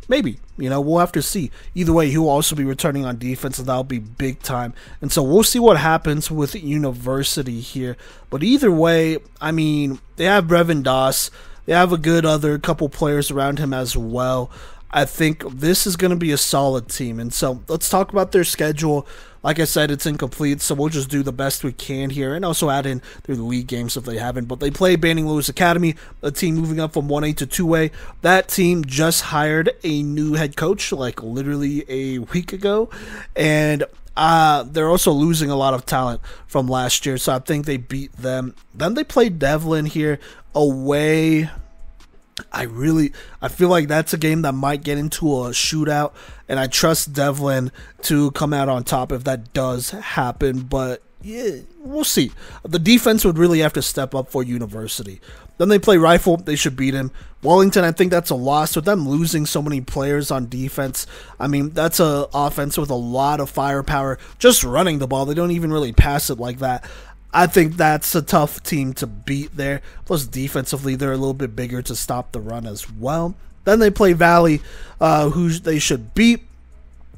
Maybe. We'll have to see. Either way, he'll also be returning on defense, and that'll be big time. And so we'll see what happens with University here. But either way, they have Brevin Doss. They have a good other couple players around him as well. I think this is going to be a solid team. And so let's talk about their schedule. Like I said, it's incomplete, so we'll just do the best we can here and also add in their league games if they haven't. But they play Banning Lewis Academy, a team moving up from 1A to 2A. That team just hired a new head coach like literally a week ago. And they're also losing a lot of talent from last year, so I think they beat them. Then they play Devlin here away. I feel like that's a game that might get into a shootout, and I trust Devlin to come out on top if that does happen, but yeah, we'll see. The defense would really have to step up for University. Then they play Rifle. They should beat him. Wellington, I think that's a loss. With them losing so many players on defense, that's an offense with a lot of firepower, just running the ball. They don't even really pass it like that. I think that's a tough team to beat there. Plus, defensively, they're a little bit bigger to stop the run as well. Then they play Valley, who they should beat.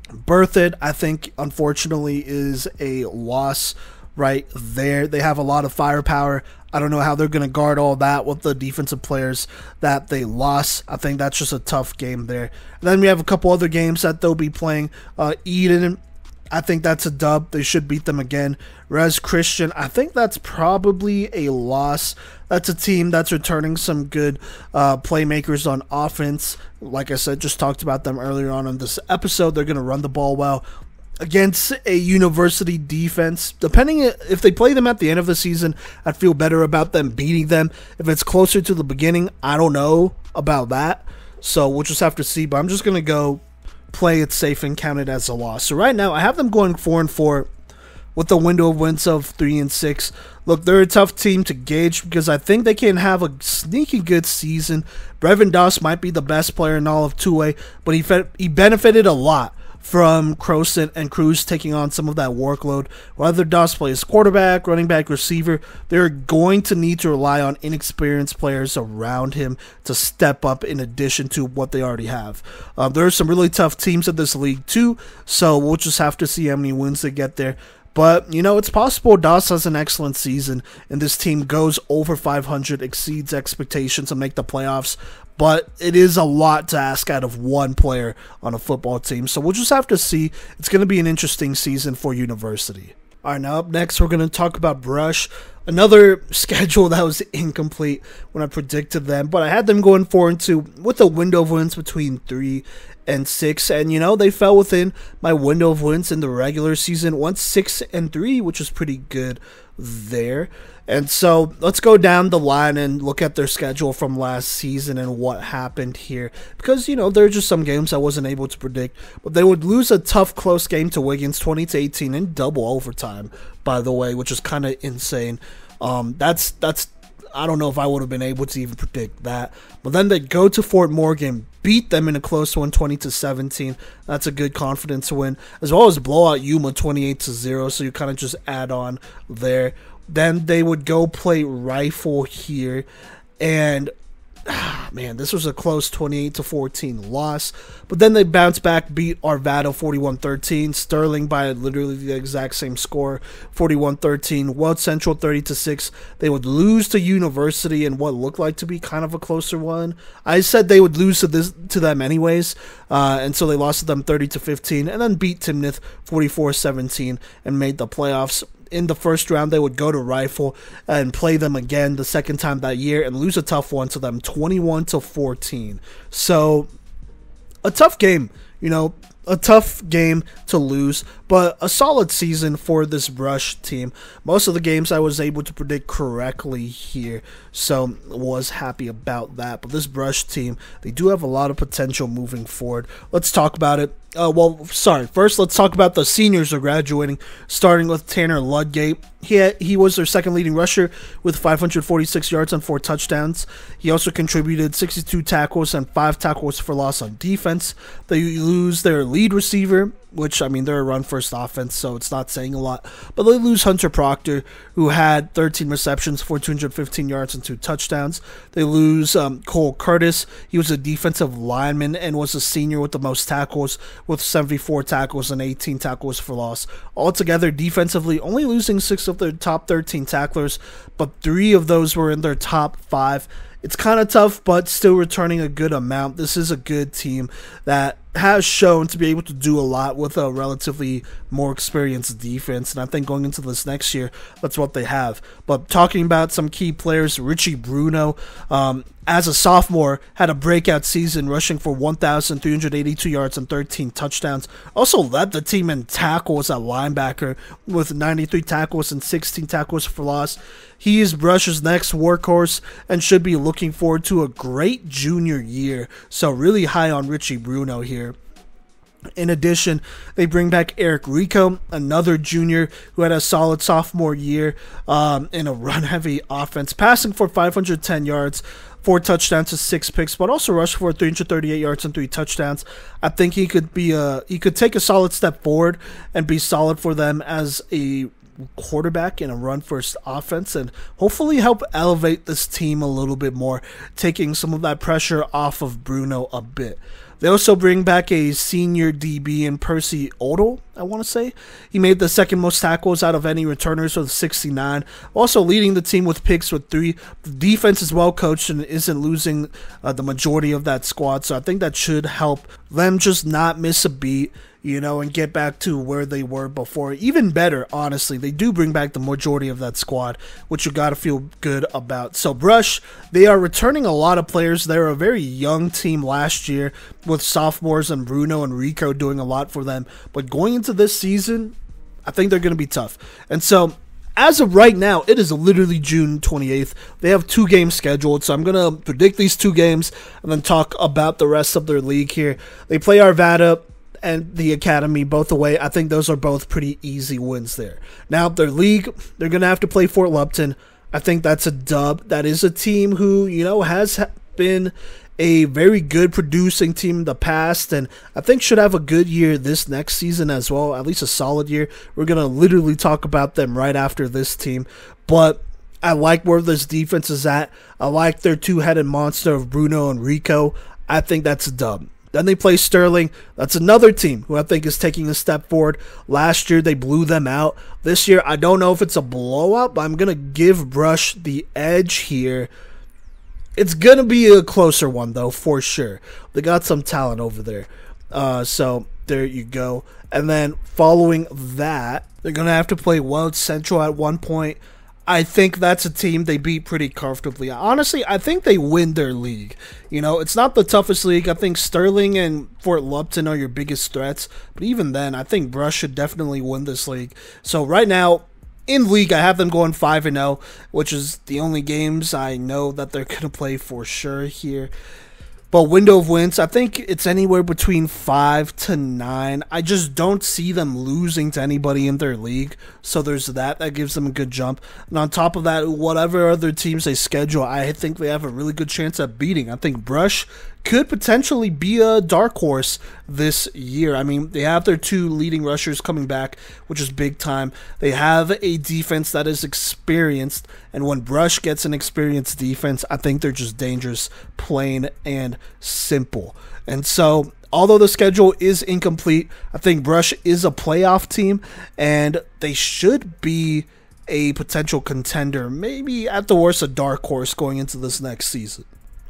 Berthoud, I think, unfortunately, is a loss right there. They have a lot of firepower. I don't know how they're going to guard all that with the defensive players that they lost. I think that's just a tough game there. And then we have a couple other games that they'll be playing. Eden, I think that's a dub. They should beat them again. Res Christian, I think that's probably a loss. That's a team that's returning some good playmakers on offense. Like I said, just talked about them earlier on in this episode. They're going to run the ball well against a University defense. Depending if they play them at the end of the season, I'd feel better about them beating them. If it's closer to the beginning, I don't know about that. So we'll just have to see. But I'm just going to go play it safe and count it as a loss. So right now, I have them going 4-4 with a window of wins of 3-6. Look, they're a tough team to gauge because I think they can have a sneaky good season. Brevin Doss might be the best player in all of 2A, but he benefited a lot from Crowson and Cruz taking on some of that workload. Whether Doss plays quarterback, running back, receiver, they're going to need to rely on inexperienced players around him to step up in addition to what they already have. There are some really tough teams in this league too, so we'll just have to see how many wins they get there. But, it's possible Doss has an excellent season and this team goes over 500, exceeds expectations and make the playoffs. But it is a lot to ask out of one player on a football team. So we'll just have to see. It's going to be an interesting season for University. All right, now up next, we're going to talk about Brush. Another schedule that was incomplete when I predicted them. But I had them going 4-2 with a window of wins between 3 and 6. And, they fell within my window of wins in the regular season. Went 6-3, which is pretty good there. And so let's go down the line and look at their schedule from last season and what happened here. Because, there are just some games I wasn't able to predict. But they would lose a tough, close game to Wiggins, 20-18 in double overtime, by the way, which is kind of insane. That's I don't know if I would have been able to even predict that. But then they go to Fort Morgan, beat them in a close one, 20-17. That's a good confidence win. As well as blow out Yuma 28-0. So you kind of just add on there. Then they would go play Rifle here, and man, this was a close 28-14 loss. But then they bounced back, beat Arvado 41-13, Sterling by literally the exact same score, 41-13, Weld Central 30-6. They would lose to University in what looked like to be kind of a closer one. I said they would lose to them anyways, and so they lost to them 30-15, and then beat Timnath 44-17 and made the playoffs. In the first round, they would go to Rifle and play them again the second time that year and lose a tough one to them, 21-14. So, a tough game. a tough game to lose, but a solid season for this Brush team. Most of the games I was able to predict correctly here, so was happy about that. But this Brush team, they do have a lot of potential moving forward. Let's talk about it. First let's talk about the seniors who are graduating, starting with Tanner Ludgate. He was their second leading rusher with 546 yards and 4 touchdowns. He also contributed 62 tackles and 5 tackles for loss on defense. They lose their lead receiver, which, I mean, they're a run-first offense, so it's not saying a lot. But they lose Hunter Proctor, who had 13 receptions for 215 yards and 2 touchdowns. They lose Cole Curtis. He was a defensive lineman and was a senior with the most tackles, with 74 tackles and 18 tackles for loss. Altogether, defensively, only losing 6 of their top 13 tacklers, but 3 of those were in their top 5. It's kind of tough, but still returning a good amount. This is a good team that has shown to be able to do a lot with a relatively more experienced defense, and I think going into this next year, that's what they have. But talking about some key players, Richie Bruno, as a sophomore, had a breakout season, rushing for 1,382 yards and 13 touchdowns. Also led the team in tackles at linebacker with 93 tackles and 16 tackles for loss. He is Brush's next workhorse and should be looking forward to a great junior year. So really high on Richie Bruno here. In addition, they bring back Eric Rico, another junior who had a solid sophomore year in a run-heavy offense, passing for 510 yards, 4 touchdowns to 6 picks, but also rushed for 338 yards and 3 touchdowns. I think he could take a solid step forward and be solid for them as a quarterback in a run-first offense, and hopefully help elevate this team a little bit more, taking some of that pressure off of Bruno a bit. They also bring back a senior DB in Percy Odell, I want to say. He made the second most tackles out of any returners with 69, also leading the team with picks with 3. The defense is well coached and isn't losing the majority of that squad, so I think that should help them just not miss a beat, and get back to where they were before. Even better, honestly. They do bring back the majority of that squad, which you got to feel good about. So Brush, they are returning a lot of players. They were a very young team last year with sophomores and Bruno and Rico doing a lot for them. But going into this season, I think they're going to be tough. And so as of right now, it is literally June 28th. They have 2 games scheduled, so I'm going to predict these 2 games and then talk about the rest of their league here. They play Arvada and the Academy both away. I think those are both pretty easy wins there. Now, their league, they're going to have to play Fort Lupton. I think that's a dub. That is a team who, has been a very good producing team in the past, and I think should have a good year this next season as well, at least a solid year. We're going to literally talk about them right after this team, but I like where this defense is at. I like their 2-headed monster of Bruno and Rico. I think that's a dub. Then they play Sterling. That's another team who I think is taking a step forward. Last year, they blew them out. This year, I don't know if it's a blowout, but I'm going to give Brush the edge here. It's going to be a closer one, though, for sure. They got some talent over there. So there you go. And then following that, they're going to have to play Weld Central at one point. I think that's a team they beat pretty comfortably. Honestly, I think they win their league. It's not the toughest league. I think Sterling and Fort Lupton are your biggest threats. But even then, I think Brush should definitely win this league. So right now, in league, I have them going 5-0, which is the only games I know that they're going to play for sure here. But window of wins, I think it's anywhere between 5 to 9. I just don't see them losing to anybody in their league. So there's that. That gives them a good jump. And on top of that, whatever other teams they schedule, I think they have a really good chance at beating. I think Brush could potentially be a dark horse this year. I mean, they have their 2 leading rushers coming back, which is big time. They have a defense that is experienced, and when Brush gets an experienced defense, I think they're just dangerous, plain and simple. And so, although the schedule is incomplete, I think Brush is a playoff team, and they should be a potential contender, maybe at the worst a dark horse going into this next season.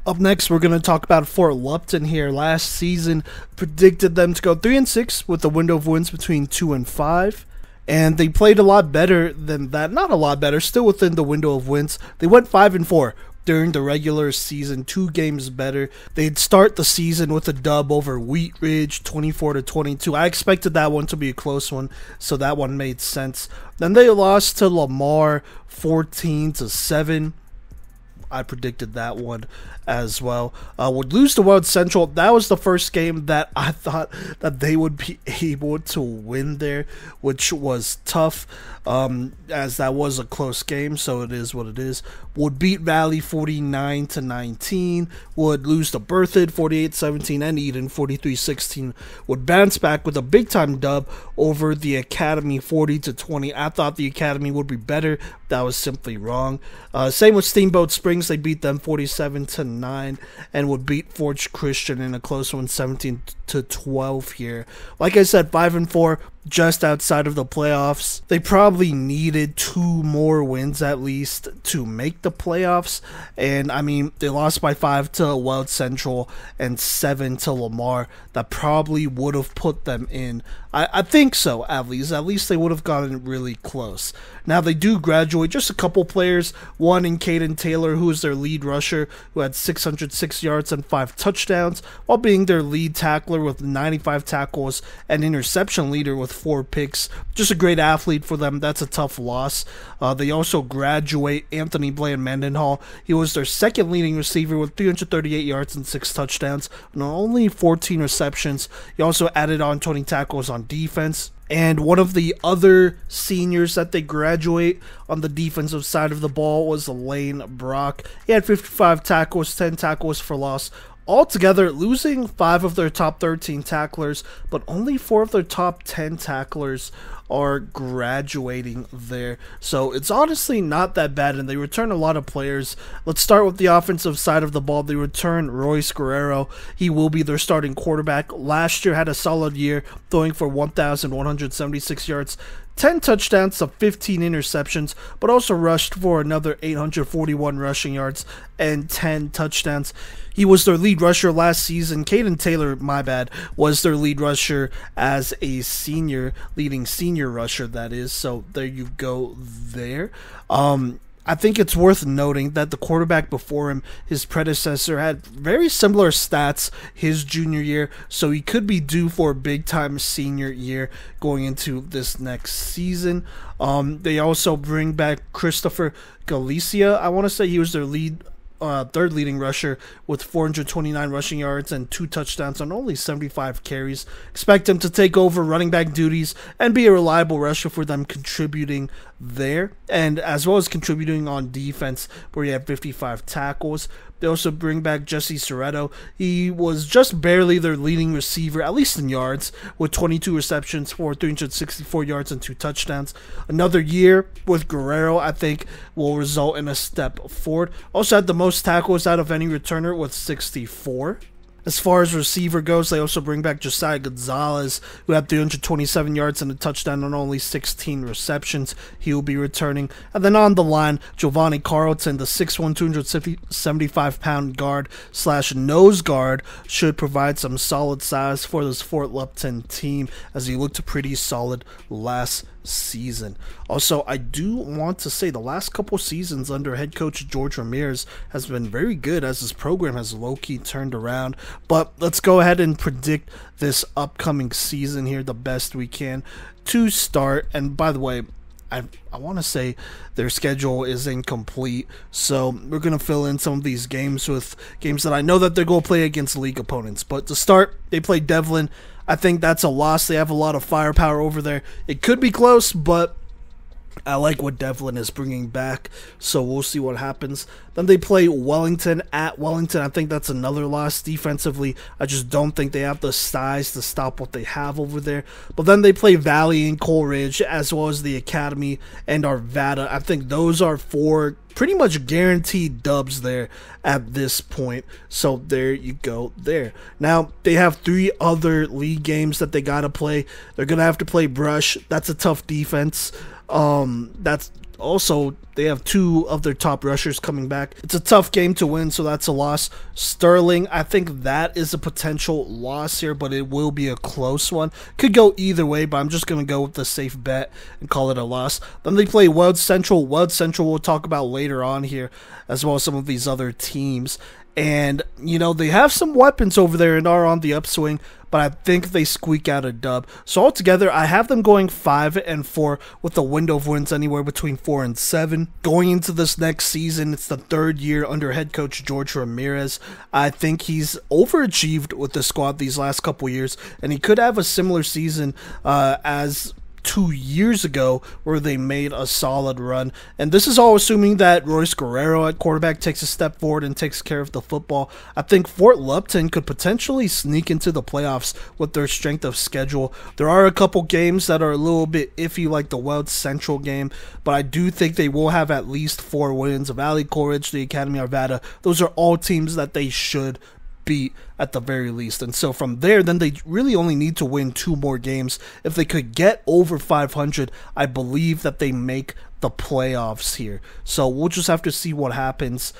Up next, we're going to talk about Fort Lupton here. Last season, predicted them to go 3-6 with a window of wins between 2 and 5. And they played a lot better than that. Not a lot better, still within the window of wins. They went 5-4. during the regular season, 2 games better. They'd start the season with a dub over Wheat Ridge, 24-22. I expected that one to be a close one, so that one made sense. Then they lost to Lamar, 14-7. I predicted that one as well. Would lose to Weld Central. That was the first game that I thought that they would be able to win there, which was tough, as that was a close game, so it is what it is. Would beat Valley 49-19. Would lose to Berthoud 48-17 and Eden 43-16. Would bounce back with a big time dub over the Academy 40-20. I thought the Academy would be better. That was simply wrong. Same with Steamboat Springs. They beat them 47-9 and would beat Forge Christian in a close one, 17-12 here. Like I said, 5-4, just outside of the playoffs. They probably needed 2 more wins at least to make the playoffs. And I mean, they lost by 5 to Weld Central and 7 to Lamar. That probably would have put them in. I think so, at least. At least they would have gotten really close. Now, they do graduate just a couple players. One in Caden Taylor, who is their lead rusher, who had 606 yards and 5 touchdowns, while being their lead tackler with 95 tackles and interception leader with 4 picks. Just a great athlete for them. That's a tough loss. They also graduate Anthony Bland Mendenhall. He was their second leading receiver with 338 yards and 6 touchdowns, and only 14 receptions. He also added on 20 tackles on defense. And one of the other seniors that they graduate on the defensive side of the ball was Lane Brock. He had 55 tackles, 10 tackles for loss. Altogether, losing 5 of their top 13 tacklers, but only 4 of their top 10 tacklers are graduating there. So it's honestly not that bad, and they return a lot of players. Let's start with the offensive side of the ball. They return Royce Guerrero. He will be their starting quarterback. Last year had a solid year, throwing for 1,176 yards, 10 touchdowns to 15 interceptions, but also rushed for another 841 rushing yards and 10 touchdowns. He was their lead rusher last season. Caden Taylor, my bad, was their lead rusher as a senior, leading senior rusher, that is. So there you go there. I think it's worth noting that the quarterback before him, his predecessor, had very similar stats his junior year, so he could be due for a big-time senior year going into this next season. They also bring back Christopher Galicia. I want to say he was their third leading rusher with 429 rushing yards and 2 touchdowns on only 75 carries. Expect him to take over running back duties and be a reliable rusher for them, contributing there, and as well as contributing on defense, where he had 55 tackles. They also bring back Jesse Soretto. He was just barely their leading receiver, at least in yards, with 22 receptions for 364 yards and 2 touchdowns. Another year with Guerrero, I think, will result in a step forward. Also had the most tackles out of any returner with 64. As far as receiver goes, they also bring back Josiah Gonzalez, who had 327 yards and a touchdown on only 16 receptions. He will be returning. And then on the line, Giovanni Carlton, the 6'1", 275-pound guard / nose guard, should provide some solid size for this Fort Lupton team, as he looked pretty solid last season. Also, I do want to say the last couple seasons under head coach George Ramirez has been very good, as his program has low-key turned around. But let's go ahead and predict this upcoming season here the best we can to start. And by the way, I want to say their schedule is incomplete, so we're going to fill in some of these games with games that I know that they're going to play against league opponents. But to start, they play Devlin. I think that's a loss. They have a lot of firepower over there. It could be close, but I like what Devlin is bringing back, so we'll see what happens. Then they play Wellington at Wellington. I think that's another loss defensively. I just don't think they have the size to stop what they have over there. But then they play Valley and Coleridge, as well as the Academy and Arvada. I think those are 4 pretty much guaranteed dubs there at this point. So there you go there. Now, they have 3 other league games that they got to play. They're going to have to play Brush. That's a tough defense. That's also, they have 2 of their top rushers coming back. It's a tough game to win, so that's a loss. Sterling, I think that is a potential loss here, but it will be a close one. Could go either way, but I'm just going to go with the safe bet and call it a loss. Then they play Weld Central. Weld Central we'll talk about later on here, as well as some of these other teams. And, you know, they have some weapons over there and are on the upswing, but I think they squeak out a dub. So altogether, I have them going 5-4 with a window of wins anywhere between 4 and 7. Going into this next season, it's the 3rd year under head coach George Ramirez. I think he's overachieved with the squad these last couple years, and he could have a similar season as 2 years ago where they made a solid run. And this is all assuming that Royce Guerrero at quarterback takes a step forward and takes care of the football. I think Fort Lupton could potentially sneak into the playoffs with their strength of schedule. There are a couple games that are a little bit iffy, like the Weld Central game, but I do think they will have at least 4 wins. Valley Courage, the Academy Arvada, those are all teams that they should beat at the very least. And so from there, then they really only need to win 2 more games. If they could get over 500, I believe that they make the playoffs here. So we'll just have to see what happens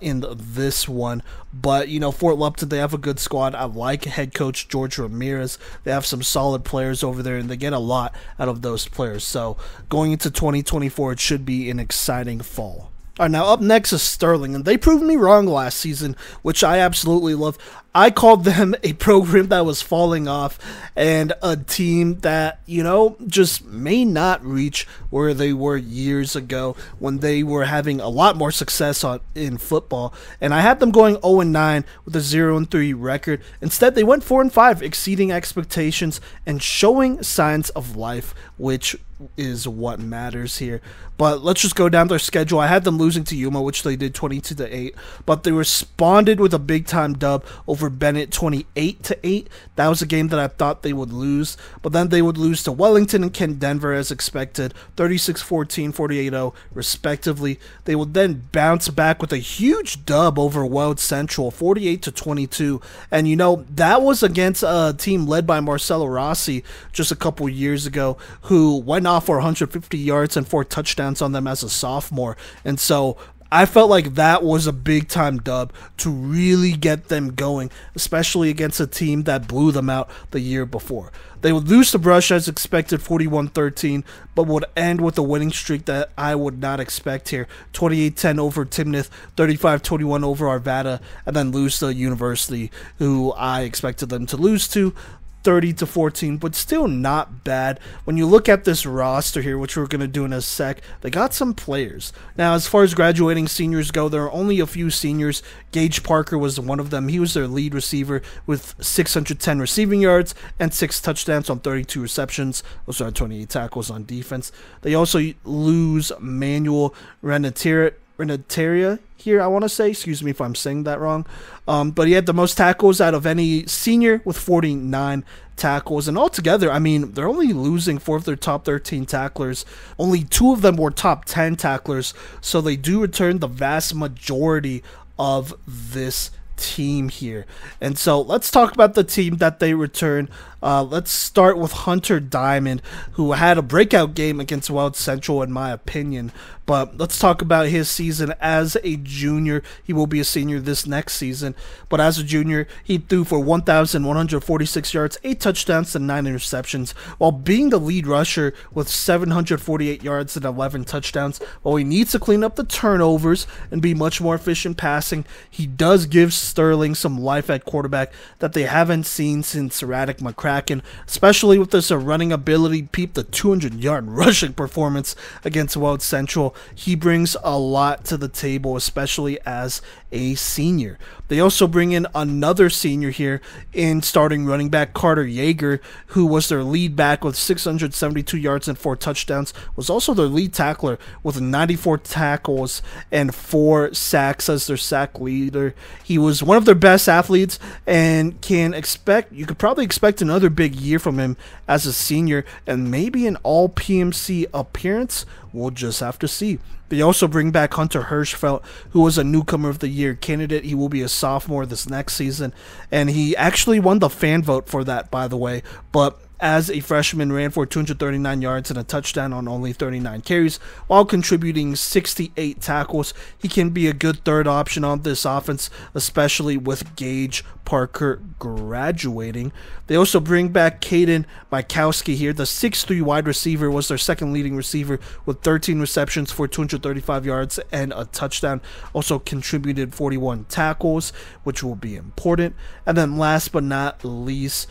in this one. But, you know, Fort Lupton, they have a good squad. I like head coach George Ramirez. They have some solid players over there, and they get a lot out of those players. So going into 2024, it should be an exciting fall. All right, now up next is Sterling, and they proved me wrong last season, which I absolutely love. I called them a program that was falling off and a team that, you know, just may not reach where they were years ago when they were having a lot more success in football. And I had them going 0-9 with a 0-3 record. Instead, they went 4-5, exceeding expectations and showing signs of life, which is what matters here. But let's just go down their schedule. I had them losing to Yuma, which they did 22-8, but they responded with a big-time dub over Bennett 28-8. That was a game that I thought they would lose, but then they would lose to Wellington and Kent Denver as expected, 36-14, 48-0 respectively. They would then bounce back with a huge dub over Weld Central, 48-22, and you know, that was against a team led by Marcelo Rossi just a couple years ago, who went off for 150 yards and 4 touchdowns on them as a sophomore. And so I felt like that was a big-time dub to really get them going, especially against a team that blew them out the year before. They would lose to Brush as expected, 41-13, but would end with a winning streak that I would not expect here. 28-10 over Timnath, 35-21 over Arvada, and then lose to University, who I expected them to lose to, 30-14, but still not bad. When you look at this roster here, which we're going to do in a sec, they got some players. Now, as far as graduating seniors go, there are only a few seniors. Gage Parker was one of them. He was their lead receiver with 610 receiving yards and 6 touchdowns on 32 receptions. Those are 28 tackles on defense. They also lose Manuel Renataria here, I want to say. Excuse me if I'm saying that wrong. But he had the most tackles out of any senior with 49 tackles. And altogether, I mean, they're only losing 4 of their top 13 tacklers. Only 2 of them were top 10 tacklers. So they do return the vast majority of this team here. And so let's talk about the team that they return. Let's start with Hunter Diamond, who had a breakout game against Weld Central in my opinion. But let's talk about his season as a junior. He will be a senior this next season. But as a junior, he threw for 1,146 yards, 8 touchdowns, and 9 interceptions, while being the lead rusher with 748 yards and 11 touchdowns. While he needs to clean up the turnovers and be much more efficient passing, he does give Sterling some life at quarterback that they haven't seen since Radic McCracken, especially with this running ability. Peep the 200-yard rushing performance against Weld Central. He brings a lot to the table, especially as a senior. They also bring in another senior here in starting running back Carter Yeager, who was their lead back with 672 yards and 4 touchdowns, was also their lead tackler with 94 tackles and 4 sacks as their sack leader. He was one of their best athletes and you could probably expect another big year from him as a senior and maybe an all PMC appearance. We'll just have to see. They also bring back Hunter Hirschfeld, who was a Newcomer of the Year candidate. He will be a sophomore this next season, and he actually won the fan vote for that, by the way. But as a freshman, ran for 239 yards and a touchdown on only 39 carries, while contributing 68 tackles. He can be a good third option on this offense, especially with Gage Parker graduating. They also bring back Caden Mikowski here. The 6'3" wide receiver was their second leading receiver with 13 receptions for 235 yards and a touchdown. Also contributed 41 tackles, which will be important. And then last but not least,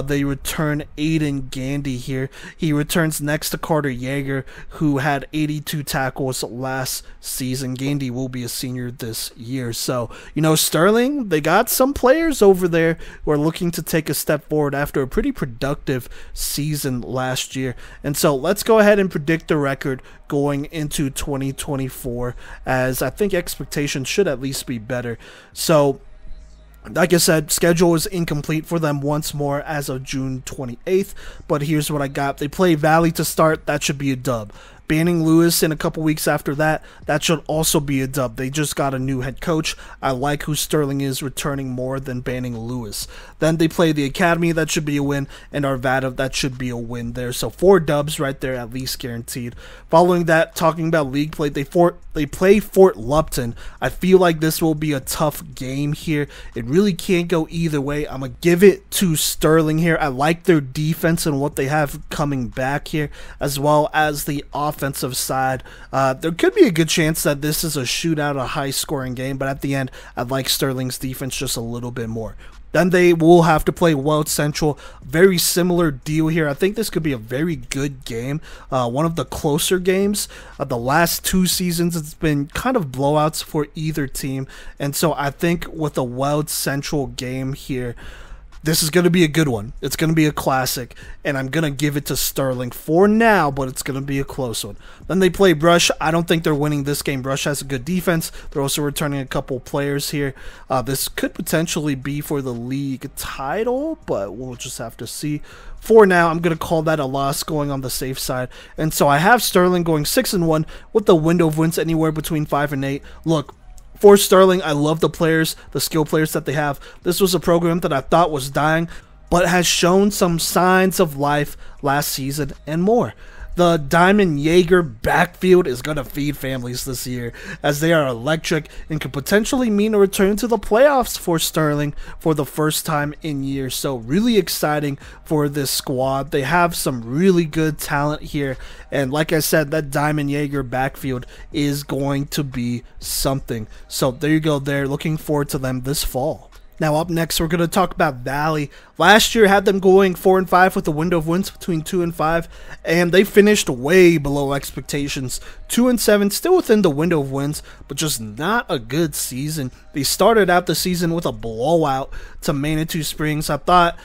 they return Aiden Gandy here. He returns next to Carter Yeager, who had 82 tackles last season. Gandy will be a senior this year. So, Sterling, they got some players over there who are looking to take a step forward after a pretty productive season last year. And so let's go ahead and predict the record going into 2024, as I think expectations should at least be better. So, like I said, schedule is incomplete for them once more as of June 28th, but here's what I got. They play Valley to start. That should be a dub. Banning Lewis in a couple weeks after that, that should also be a dub. They just got a new head coach. I like who Sterling is returning more than Banning Lewis. Then they play the Academy, that should be a win, and Arvada, that should be a win there. So 4 dubs right there, at least guaranteed. Following that, talking about league play, they play Fort Lupton. I feel like this will be a tough game here. It really can't go either way. I'm going to give it to Sterling here. I like their defense and what they have coming back here, as well as the offensive side. There could be a good chance that this is a shootout, a high-scoring game, but at the end, I like Sterling's defense just a little bit more. Then they will have to play Weld Central. Very similar deal here. I think this could be a very good game. One of the closer games. The last 2 seasons, it's been kind of blowouts for either team. And so I think with a Weld Central game here, this is going to be a good one. It's going to be a classic, and I'm going to give it to Sterling for now, but it's going to be a close one. Then they play Brush. I don't think they're winning this game. Brush has a good defense. They're also returning a couple players here. This could potentially be for the league title, but we'll just have to see. For now, I'm going to call that a loss, going on the safe side. And so I have Sterling going 6-1 with the window of wins anywhere between 5 and 8. Look, for Sterling, I love the players, the skill players that they have. This was a program that I thought was dying, but has shown some signs of life last season and more. The Diamond Jaeger backfield is going to feed families this year, as they are electric and could potentially mean a return to the playoffs for Sterling for the first time in years. So really exciting for this squad. They have some really good talent here, and like I said, that Diamond Jaeger backfield is going to be something. So there you go there. Looking forward to them this fall. Now up next, we're going to talk about Valley. Last year had them going 4-5 with a window of wins between 2 and 5, and they finished way below expectations. 2-7, still within the window of wins, but just not a good season. They started out the season with a blowout to Manitou Springs. I thought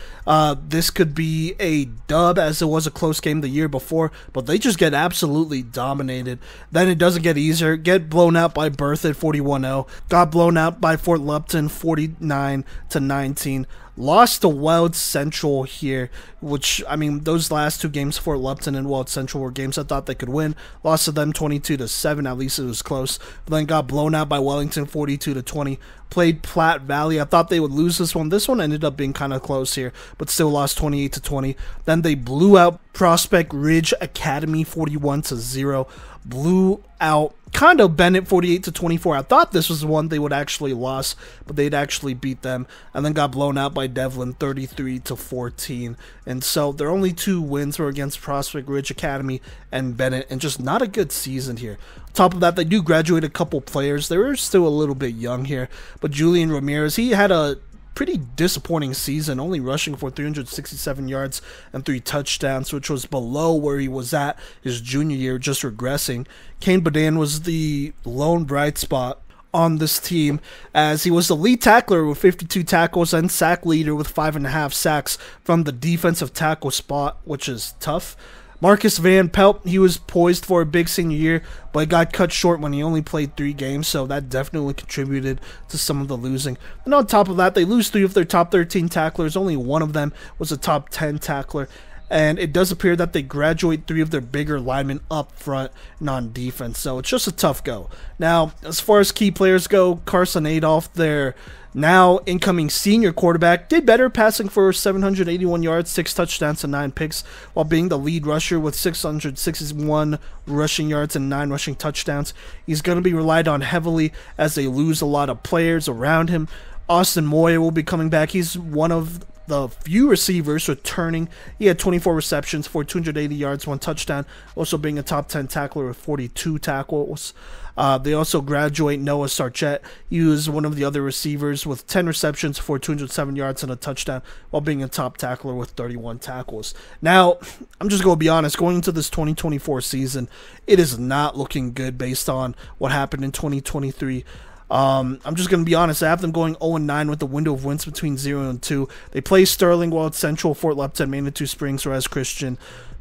this could be a dub, as it was a close game the year before, but they just get absolutely dominated. Then it doesn't get easier. Get blown out by Berthoud 41-0. Got blown out by Fort Lupton 49-19. Lost to Weld Central here, which, I mean, those last 2 games, Fort Lupton and Weld Central, were games I thought they could win. Lost to them 22-7, at least it was close. But then got blown out by Wellington 42-20. Played Platte Valley. I thought they would lose this one. This one ended up being kind of close here, but still lost 28-20. Then they blew out Prospect Ridge Academy 41-0. Blew out kind of Bennett 48-24. I thought this was the one they would actually lose, but they'd actually beat them, and then got blown out by Devlin 33-14. And so their only 2 wins were against Prospect Ridge Academy and Bennett, and just not a good season here. On top of that, they do graduate a couple players. They were still a little bit young here, but Julian Ramirez, he had a pretty disappointing season, only rushing for 367 yards and 3 touchdowns, which was below where he was at his junior year, just regressing. Kane Badan was the lone bright spot on this team, as he was the lead tackler with 52 tackles and sack leader with 5.5 sacks from the defensive tackle spot, which is tough. Marcus Van Pelt, he was poised for a big senior year, but got cut short when he only played 3 games, so that definitely contributed to some of the losing. And on top of that, they lose 3 of their top 13 tacklers. Only one of them was a top 10 tackler. and it does appear that they graduate 3 of their bigger linemen up front and on defense, so it's just a tough go. Now, as far as key players go, Carson Adolph, their now incoming senior quarterback, did better, passing for 781 yards, 6 touchdowns and 9 picks, while being the lead rusher with 661 rushing yards and 9 rushing touchdowns. He's going to be relied on heavily as they lose a lot of players around him. Austin Moyer will be coming back. He's one of the few receivers returning. He had 24 receptions for 280 yards, 1 touchdown, also being a top 10 tackler with 42 tackles. They also graduate Noah Sarchett. He was one of the other receivers with 10 receptions for 207 yards and a touchdown, while being a top tackler with 31 tackles. Now, I'm just going to be honest, going into this 2024 season, it is not looking good based on what happened in 2023. I'm just going to be honest. I have them going 0-9 with the window of wins between 0 and 2. They play Sterling, Weld Central, Fort Lupton, Manitou Springs, Res Christian,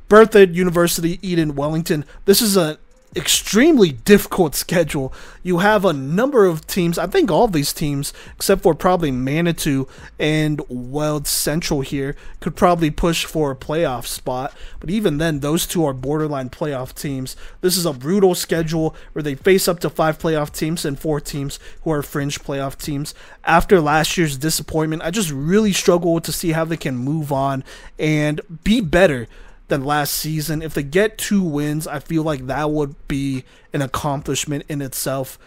Berthoud, University, Eden, Wellington. This is an extremely difficult schedule. You have a number of teams, I think all of these teams, except for probably Manitou and Weld Central here, could probably push for a playoff spot. But even then, those 2 are borderline playoff teams. This is a brutal schedule where they face up to 5 playoff teams and 4 teams who are fringe playoff teams. After last year's disappointment, I just really struggle to see how they can move on and be better than last season. If they get 2 wins, I feel like that would be an accomplishment in itself.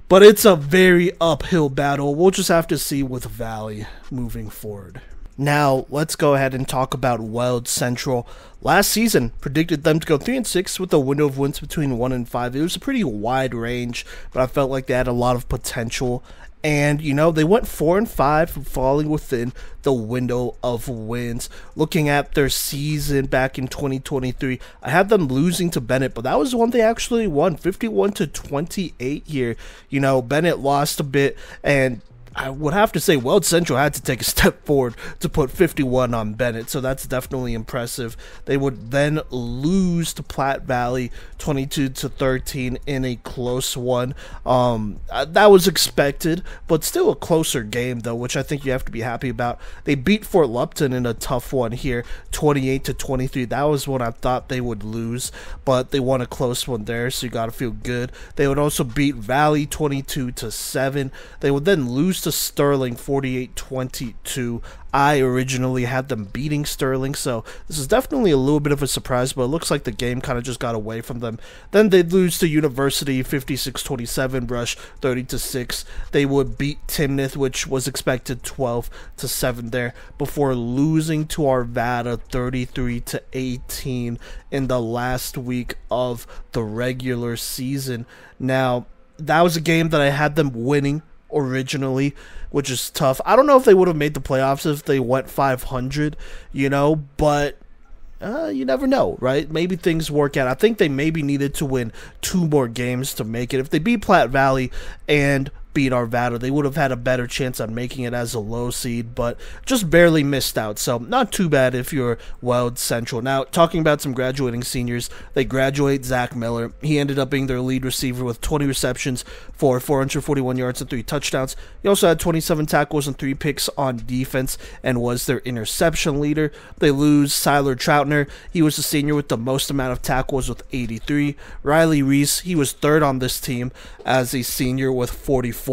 But it's a very uphill battle. We'll just have to see with Valley moving forward. Now, let's go ahead and talk about Weld Central. Last season, predicted them to go 3-6 with a window of wins between 1 and 5. It was a pretty wide range, but I felt like they had a lot of potential. And, you know, they went 4-5, falling within the window of wins. Looking at their season back in 2023, I had them losing to Bennett, but that was one they actually won, 51-28 here. You know, Bennett lost a bit, and I would have to say Weld Central had to take a step forward to put 51 on Bennett, so that's definitely impressive. They would then lose to Platte Valley 22-13 in a close one. That was expected, but still a closer game though, which I think you have to be happy about. They beat Fort Lupton in a tough one here, 28-23. That was one I thought they would lose, but they won a close one there, so you gotta feel good. They would also beat Valley 22-7. They would then lose to Sterling 48-22. I originally had them beating Sterling, so this is definitely a little bit of a surprise, but it looks like the game kind of just got away from them. Then they'd lose to University 56-27, Brush 30-6. They would beat Timnath, which was expected 12-7 there, before losing to Arvada 33-18 in the last week of the regular season. Now, that was a game that I had them winning originally, which is tough. I don't know if they would have made the playoffs if they went 500, you know, but you never know, right? Maybe things work out. I think they maybe needed to win 2 more games to make it. If they beat Platte Valley and beat Arvada, they would have had a better chance on making it as a low seed, but just barely missed out, so not too bad if you're Weld Central. Now, talking about some graduating seniors, they graduate Zach Miller. He ended up being their lead receiver with 20 receptions for 441 yards and 3 touchdowns. He also had 27 tackles and 3 picks on defense and was their interception leader. They lose Siler Troutner. He was the senior with the most amount of tackles with 83. Riley Reese, he was third on this team as a senior with 44.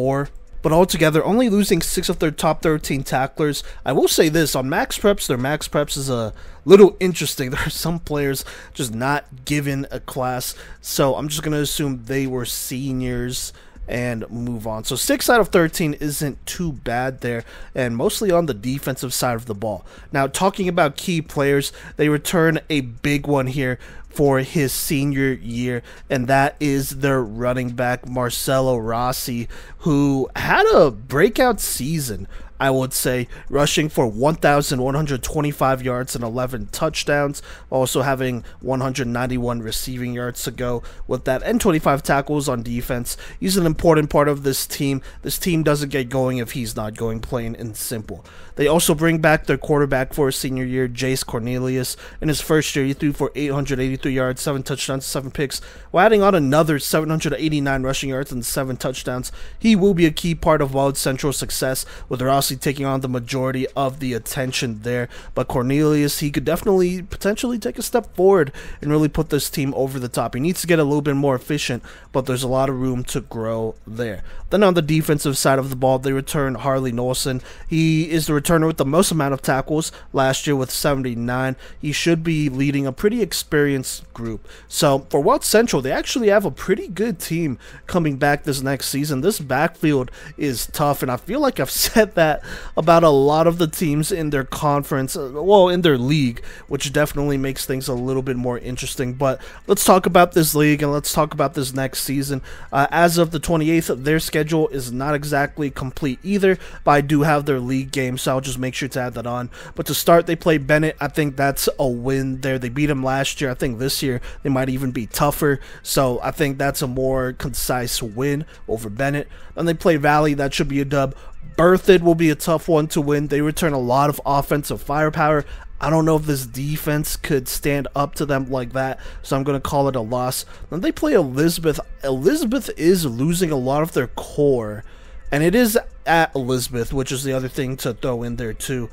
But altogether, only losing 6 of their top 13 tacklers. I will say this, on max preps, their max preps is a little interesting. There are some players just not given a class, so I'm just going to assume they were seniors and move on. So 6 out of 13 isn't too bad there, and mostly on the defensive side of the ball. Now, talking about key players, they return a big one here for his senior year, and that is their running back Marcelo Rossi, who had a breakout season, I would say, rushing for 1,125 yards and 11 touchdowns, also having 191 receiving yards to go with that, and 25 tackles on defense. He's an important part of this team. This team doesn't get going if he's not going, plain and simple. They also bring back their quarterback for his senior year, Jace Cornelius. In his first year, he threw for 883 yards, 7 touchdowns, 7 picks, while adding on another 789 rushing yards and 7 touchdowns. He will be a key part of Weld Central's success, with Rossi Rossi taking on the majority of the attention there. But Cornelius, he could definitely potentially take a step forward and really put this team over the top. He needs to get a little bit more efficient, but there's a lot of room to grow there. Then on the defensive side of the ball, they return Harley Nolson. He is the returner with the most amount of tackles last year with 79. He should be leading a pretty experienced group. So for Weld Central, they actually have a pretty good team coming back this next season. This backfield is tough, and I feel like I've said that about a lot of the teams in their conference, well, in their league, which definitely makes things a little bit more interesting. But let's talk about this league and let's talk about this next season. As of the 28th, their schedule is not exactly complete either, but I do have their league game, so I'll just make sure to add that on. But to start, they play Bennett. I think that's a win there. They beat them last year. I think this year they might even be tougher, so I think that's a more concise win over Bennett. Then they play Valley. That should be a dub. Berthoud will be a tough one to win. They return a lot of offensive firepower. I don't know if this defense could stand up to them like that, so I'm going to call it a loss. Then they play Elizabeth. Elizabeth is losing a lot of their core, and it is at Elizabeth, which is the other thing to throw in there too.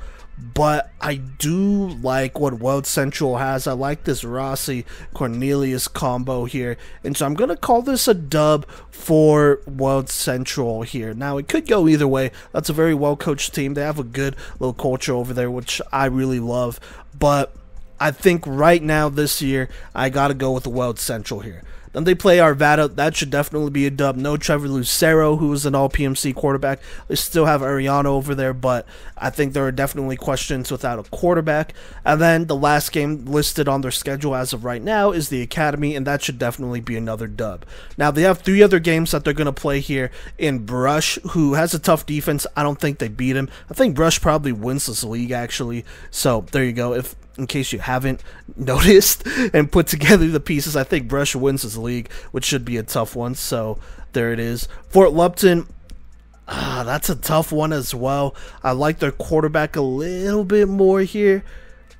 But I do like what Weld Central has. I like this Rossi Cornelius combo here, and so I'm going to call this a dub for Weld Central here. Now, it could go either way. That's a very well-coached team. They have a good little culture over there, which I really love. But I think right now this year, I got to go with Weld Central here. Then they play Arvada. That should definitely be a dub. No Trevor Lucero, who is an all-PMC quarterback. They still have Ariano over there, but I think there are definitely questions without a quarterback. And then the last game listed on their schedule as of right now is the Academy, and that should definitely be another dub. Now, they have 3 other games that they're going to play here in Brush, who has a tough defense. I don't think they beat him. I think Brush probably wins this league, actually. So, there you go. In case you haven't noticed and put together the pieces, I think Brush wins this league, which should be a tough one. So there it is. Fort Lupton, that's a tough one as well. I like their quarterback a little bit more here.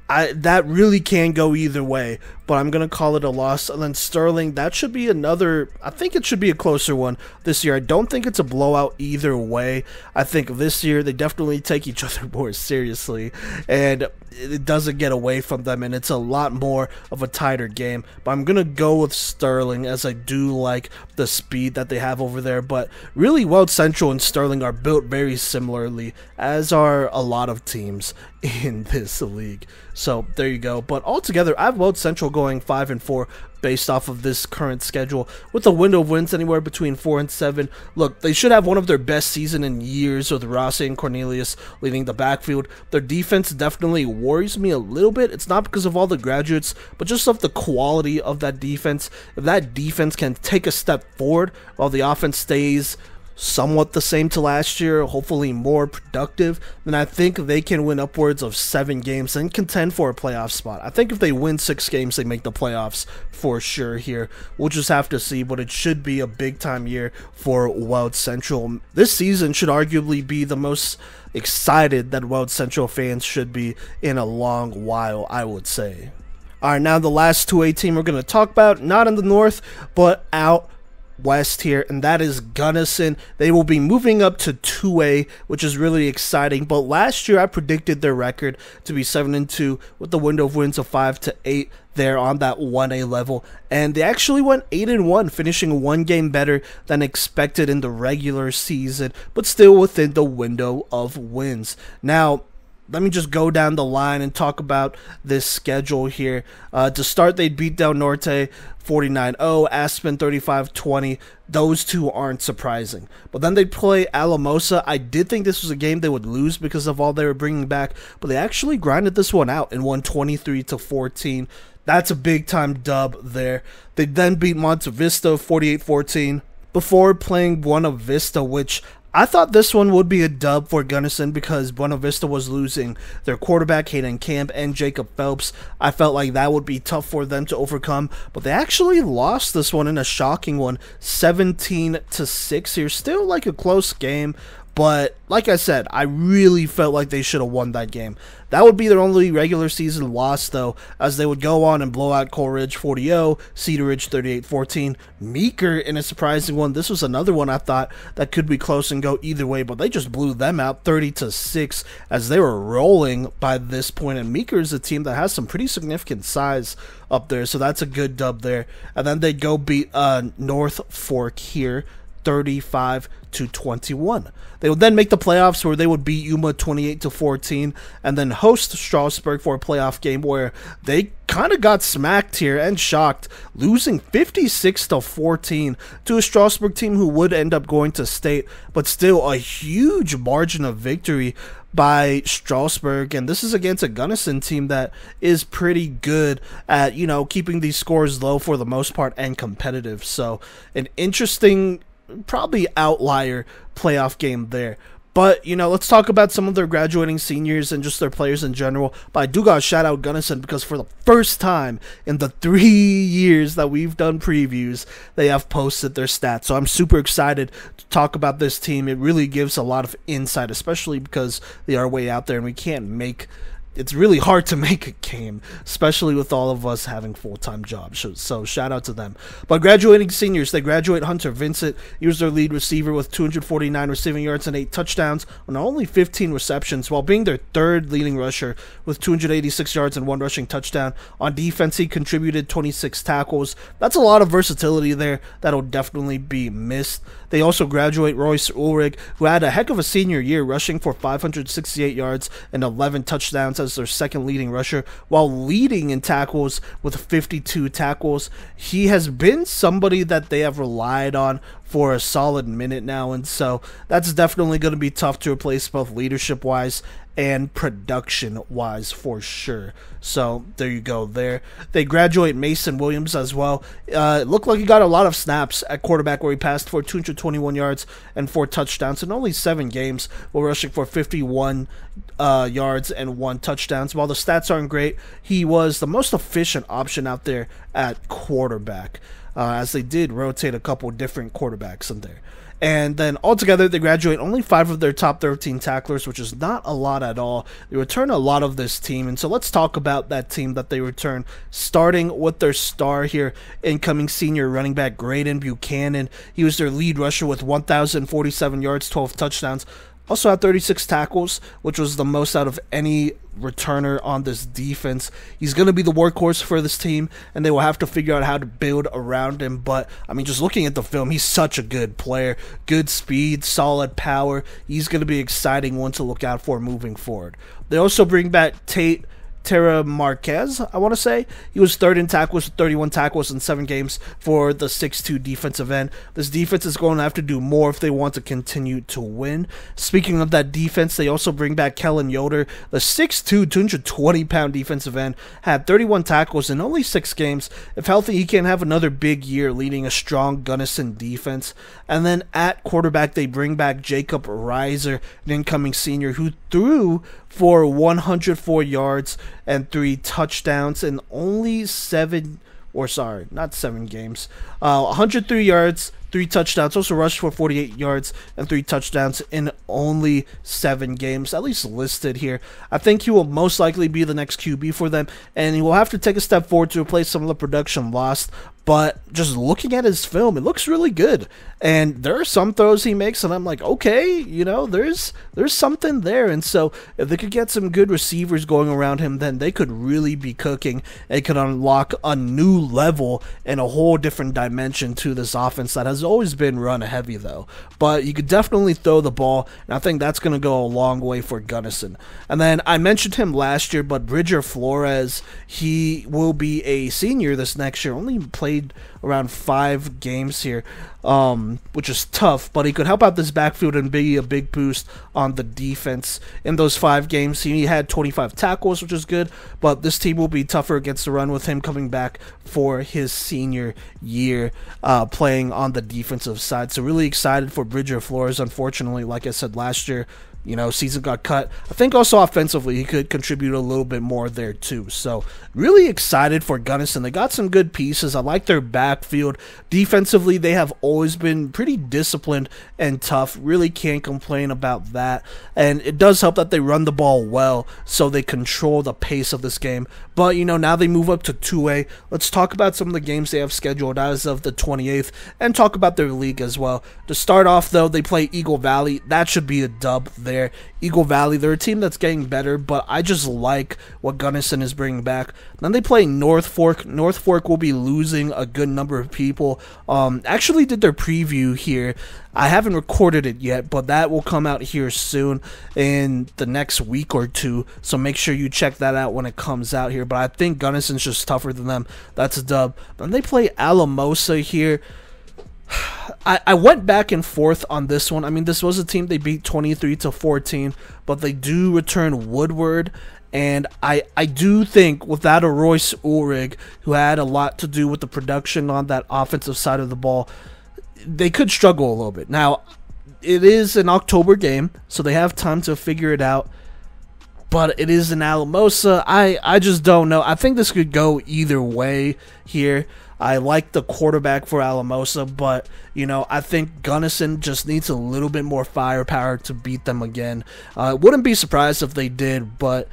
That really can go either way, but I'm going to call it a loss. And then Sterling, that should be another, I think it should be a closer one this year. I don't think it's a blowout either way. I think this year they definitely take each other more seriously, and it doesn't get away from them, and it's a lot more of a tighter game. But I'm going to go with Sterling, as I do like the speed that they have over there. But really, Weld Central and Sterling are built very similarly, as are a lot of teams in this league. So there you go. But altogether, I have Weld Central going 5-4 based off of this current schedule, with a window of wins anywhere between 4 and 7. Look, they should have one of their best season in years with Rossi and Cornelius leading the backfield. Their defense definitely worries me a little bit. It's not because of all the graduates, but just of the quality of that defense. If that defense can take a step forward while the offense stays somewhat the same to last year, hopefully more productive, then I think they can win upwards of 7 games and contend for a playoff spot. I think if they win 6 games, they make the playoffs for sure here. We'll just have to see, but it should be a big-time year for Weld Central. This season should arguably be the most excited that Weld Central fans should be in a long while, I would say. Alright, now the last 2A team we're going to talk about, not in the north, but out west here, and that is Gunnison. They will be moving up to 2A, which is really exciting. But last year I predicted their record to be 7-2 with the window of wins of 5 to 8 there on that 1A level, and they actually went 8-1, finishing 1 game better than expected in the regular season, but still within the window of wins. Now, let me just go down the line and talk about this schedule here. To start, they beat Del Norte 49-0, Aspen 35-20. Those two aren't surprising. But then they play Alamosa. I did think this was a game they would lose because of all they were bringing back, but they actually grinded this one out and won 23-14. That's a big-time dub there. They then beat Monte Vista 48-14 before playing Buena Vista, which I thought this one would be a dub for Gunnison because Buena Vista was losing their quarterback, Hayden Camp, and Jacob Phelps. I felt like that would be tough for them to overcome, but they actually lost this one in a shocking one, 17-6 here. Still like a close game, But like I said, I really felt like they should have won that game. That would be their only regular season loss, though, as they would go on and blow out Coal Ridge 40-0, Cedar Ridge 38-14. Meeker in a surprising one. This was another one I thought that could be close and go either way, but they just blew them out 30-6 as they were rolling by this point. And Meeker is a team that has some pretty significant size up there, so that's a good dub there. And then they go beat North Fork here 35-21. They would then make the playoffs where they would beat Yuma 28-14 and then host Strasburg for a playoff game where they kind of got smacked here and shocked, losing 56-14 to a Strasburg team who would end up going to state, but still a huge margin of victory by Strasburg. And this is against a Gunnison team that is pretty good at, keeping these scores low for the most part and competitive. So an interesting, probably outlier playoff game there. But, let's talk about some of their graduating seniors and just their players in general. But I do got to shout out Gunnison because for the first time in the 3 years that we've done previews, they have posted their stats. So I'm super excited to talk about this team. It really gives a lot of insight, especially because they are way out there and we can't make... It's really hard to make a game, especially with all of us having full-time jobs. So shout out to them. But graduating seniors, they graduate Hunter Vincent. He was their lead receiver with 249 receiving yards and 8 touchdowns on only 15 receptions, while being their third leading rusher with 286 yards and 1 rushing touchdown. On defense, he contributed 26 tackles. That's a lot of versatility there that'll definitely be missed. They also graduate Royce Ulrich, who had a heck of a senior year, rushing for 568 yards and 11 touchdowns as their second leading rusher, while leading in tackles with 52 tackles. He has been somebody that they have relied on for a solid minute now, and so that's definitely going to be tough to replace both leadership-wise and production-wise for sure. So there you go there. They graduate Mason Williams as well. It looked like he got a lot of snaps at quarterback where he passed for 221 yards and 4 touchdowns in only 7 games, while rushing for 51 yards and 1 touchdowns. While the stats aren't great, he was the most efficient option out there at quarterback, as they did rotate a couple different quarterbacks in there. And then altogether, they graduate only 5 of their top 13 tacklers, which is not a lot at all. They return a lot of this team. And so let's talk about that team that they return, starting with their star here, incoming senior running back Graydon Buchanan. He was their lead rusher with 1,047 yards, 12 touchdowns. Also had 36 tackles, which was the most out of any returner on this defense. He's going to be the workhorse for this team, and they will have to figure out how to build around him. But, just looking at the film, he's such a good player. Good speed, solid power. He's going to be an exciting one to look out for moving forward. They also bring back Terra Marquez, I want to say. He was third in tackles with 31 tackles in 7 games for the 6'2 defensive end. This defense is going to have to do more if they want to continue to win. Speaking of that defense, they also bring back Kellen Yoder, the 6'2, 220-pound defensive end, had 31 tackles in only 6 games. If healthy, he can have another big year leading a strong Gunnison defense. And then at quarterback, they bring back Jacob Reiser, an incoming senior, who threw for 104 yards and 3 touchdowns in only 103 yards, 3 touchdowns, also rushed for 48 yards and 3 touchdowns in only 7 games, at least listed here. I think he will most likely be the next QB for them, and he will have to take a step forward to replace some of the production lost. But just looking at his film, it looks really good. And there are some throws he makes, and I'm like, okay, there's something there. And so if they could get some good receivers going around him, then they could really be cooking. It could unlock a new level and a whole different dimension to this offense that has always been run heavy, though. But you could definitely throw the ball, and I think that's going to go a long way for Gunnison. And then I mentioned him last year, but Bridger Flores, he will be a senior this next year. Only played around 5 games here, which is tough, but he could help out this backfield and be a big boost on the defense. In those 5 games, he had 25 tackles, which is good, but this team will be tougher against the run with him coming back for his senior year, playing on the defensive side. So really excited for Bridger Flores. Unfortunately, like I said last year, season got cut. I think also offensively he could contribute a little bit more there too. So really excited for Gunnison. They got some good pieces. I like their backfield. Defensively, they have always been pretty disciplined and tough. Really can't complain about that. And it does help that they run the ball well, so they control the pace of this game. But, now they move up to 2A. Let's talk about some of the games they have scheduled as of the 28th and talk about their league as well. To start off, though, they play Eagle Valley. That should be a dub there. Eagle Valley, they're a team that's getting better, but I just like what Gunnison is bringing back. Then they play North Fork. North Fork will be losing a good number of people. Actually did their preview here. I haven't recorded it yet, but that will come out here soon in the next week or two, so make sure you check that out when it comes out here. But I think Gunnison's just tougher than them. That's a dub. Then they play Alamosa here. I went back and forth on this one. I mean, this was a team they beat 23-14, but they do return Woodward. And I do think without a Royce Ulrich, who had a lot to do with the production on that offensive side of the ball, they could struggle a little bit. Now, it is an October game, so they have time to figure it out. But it is in Alamosa. I just don't know. I think this could go either way here. I like the quarterback for Alamosa, but, I think Gunnison just needs a little bit more firepower to beat them again. Wouldn't be surprised if they did, but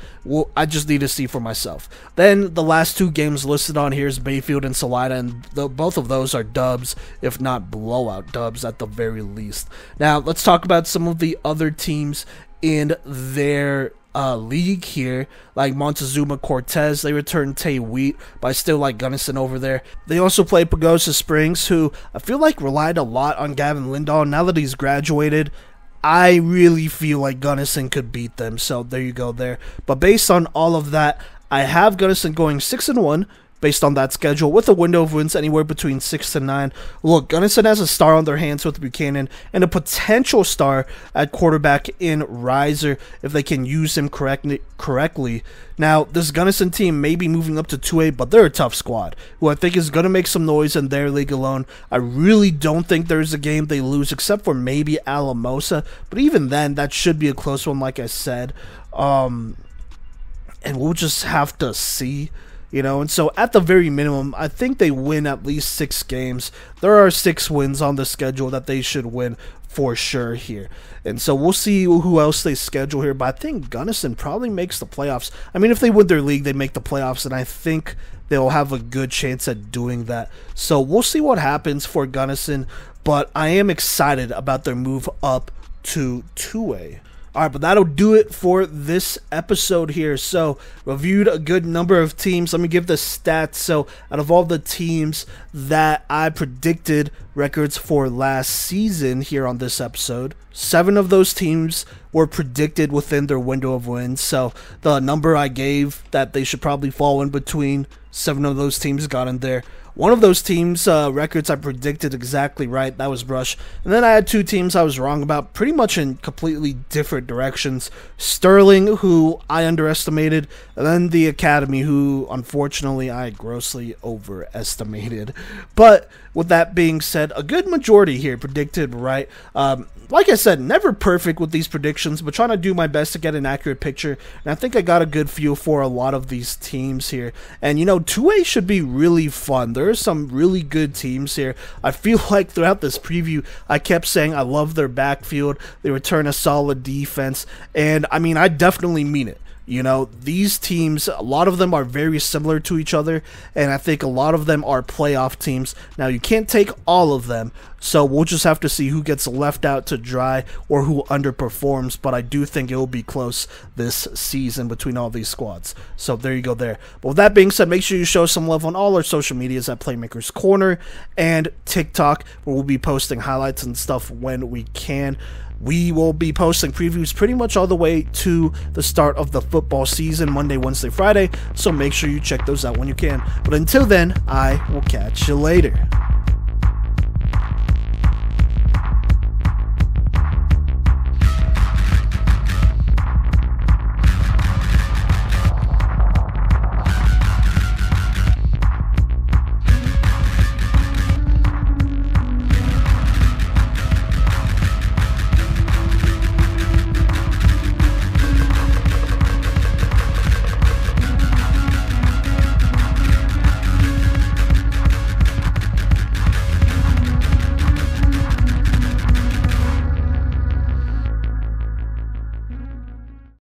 I just need to see for myself. Then the last two games listed on here is Bayfield and Salida, and both of those are dubs, if not blowout dubs at the very least. Now, let's talk about some of the other teams in their league here, like Montezuma Cortez. They return Tay Wheat, but I still like Gunnison over there. They also play Pagosa Springs, who I feel like relied a lot on Gavin Lindahl. Now that he's graduated, I really feel like Gunnison could beat them, so there you go there. But based on all of that, I have Gunnison going 6-1 based on that schedule, with a window of wins anywhere between 6 to 9. Look, Gunnison has a star on their hands with Buchanan and a potential star at quarterback in Reiser if they can use him correctly. Now, this Gunnison team may be moving up to 2A, but they're a tough squad, who I think is going to make some noise in their league alone. I really don't think there's a game they lose, except for maybe Alamosa, but even then, that should be a close one, like I said. And we'll just have to see. And so at the very minimum, I think they win at least 6 games. There are 6 wins on the schedule that they should win for sure here. And so we'll see who else they schedule here, but I think Gunnison probably makes the playoffs. I mean, if they win their league, they make the playoffs, and I think they'll have a good chance at doing that. So we'll see what happens for Gunnison, but I am excited about their move up to 2A. Alright, but that'll do it for this episode here. So, reviewed a good number of teams. Let me give the stats. So, out of all the teams that I predicted records for last season here on this episode, 7 of those teams were predicted within their window of wins. So, the number I gave that they should probably fall in between, 7 of those teams got in there. One of those teams' records I predicted exactly right. That was Brush. And then I had 2 teams I was wrong about, pretty much in completely different directions. Sterling, who I underestimated, and then the Academy, who unfortunately I grossly overestimated. But with that being said, a good majority here predicted right. Like I said, never perfect with these predictions, but trying to do my best to get an accurate picture. And I think I got a good feel for a lot of these teams here. And 2A should be really fun. There are some really good teams here. I feel like throughout this preview, I kept saying I love their backfield. They return a solid defense. And I mean, I definitely mean it. These teams, a lot of them are very similar to each other, and I think a lot of them are playoff teams. Now, you can't take all of them, so we'll just have to see who gets left out to dry or who underperforms, but I do think it will be close this season between all these squads. So there you go there. But with that being said, make sure you show some love on all our social medias at Playmakers Corner and TikTok, where we'll be posting highlights and stuff when we can. We will be posting previews pretty much all the way to the start of the football season, Monday, Wednesday, Friday, so make sure you check those out when you can. But until then, I will catch you later.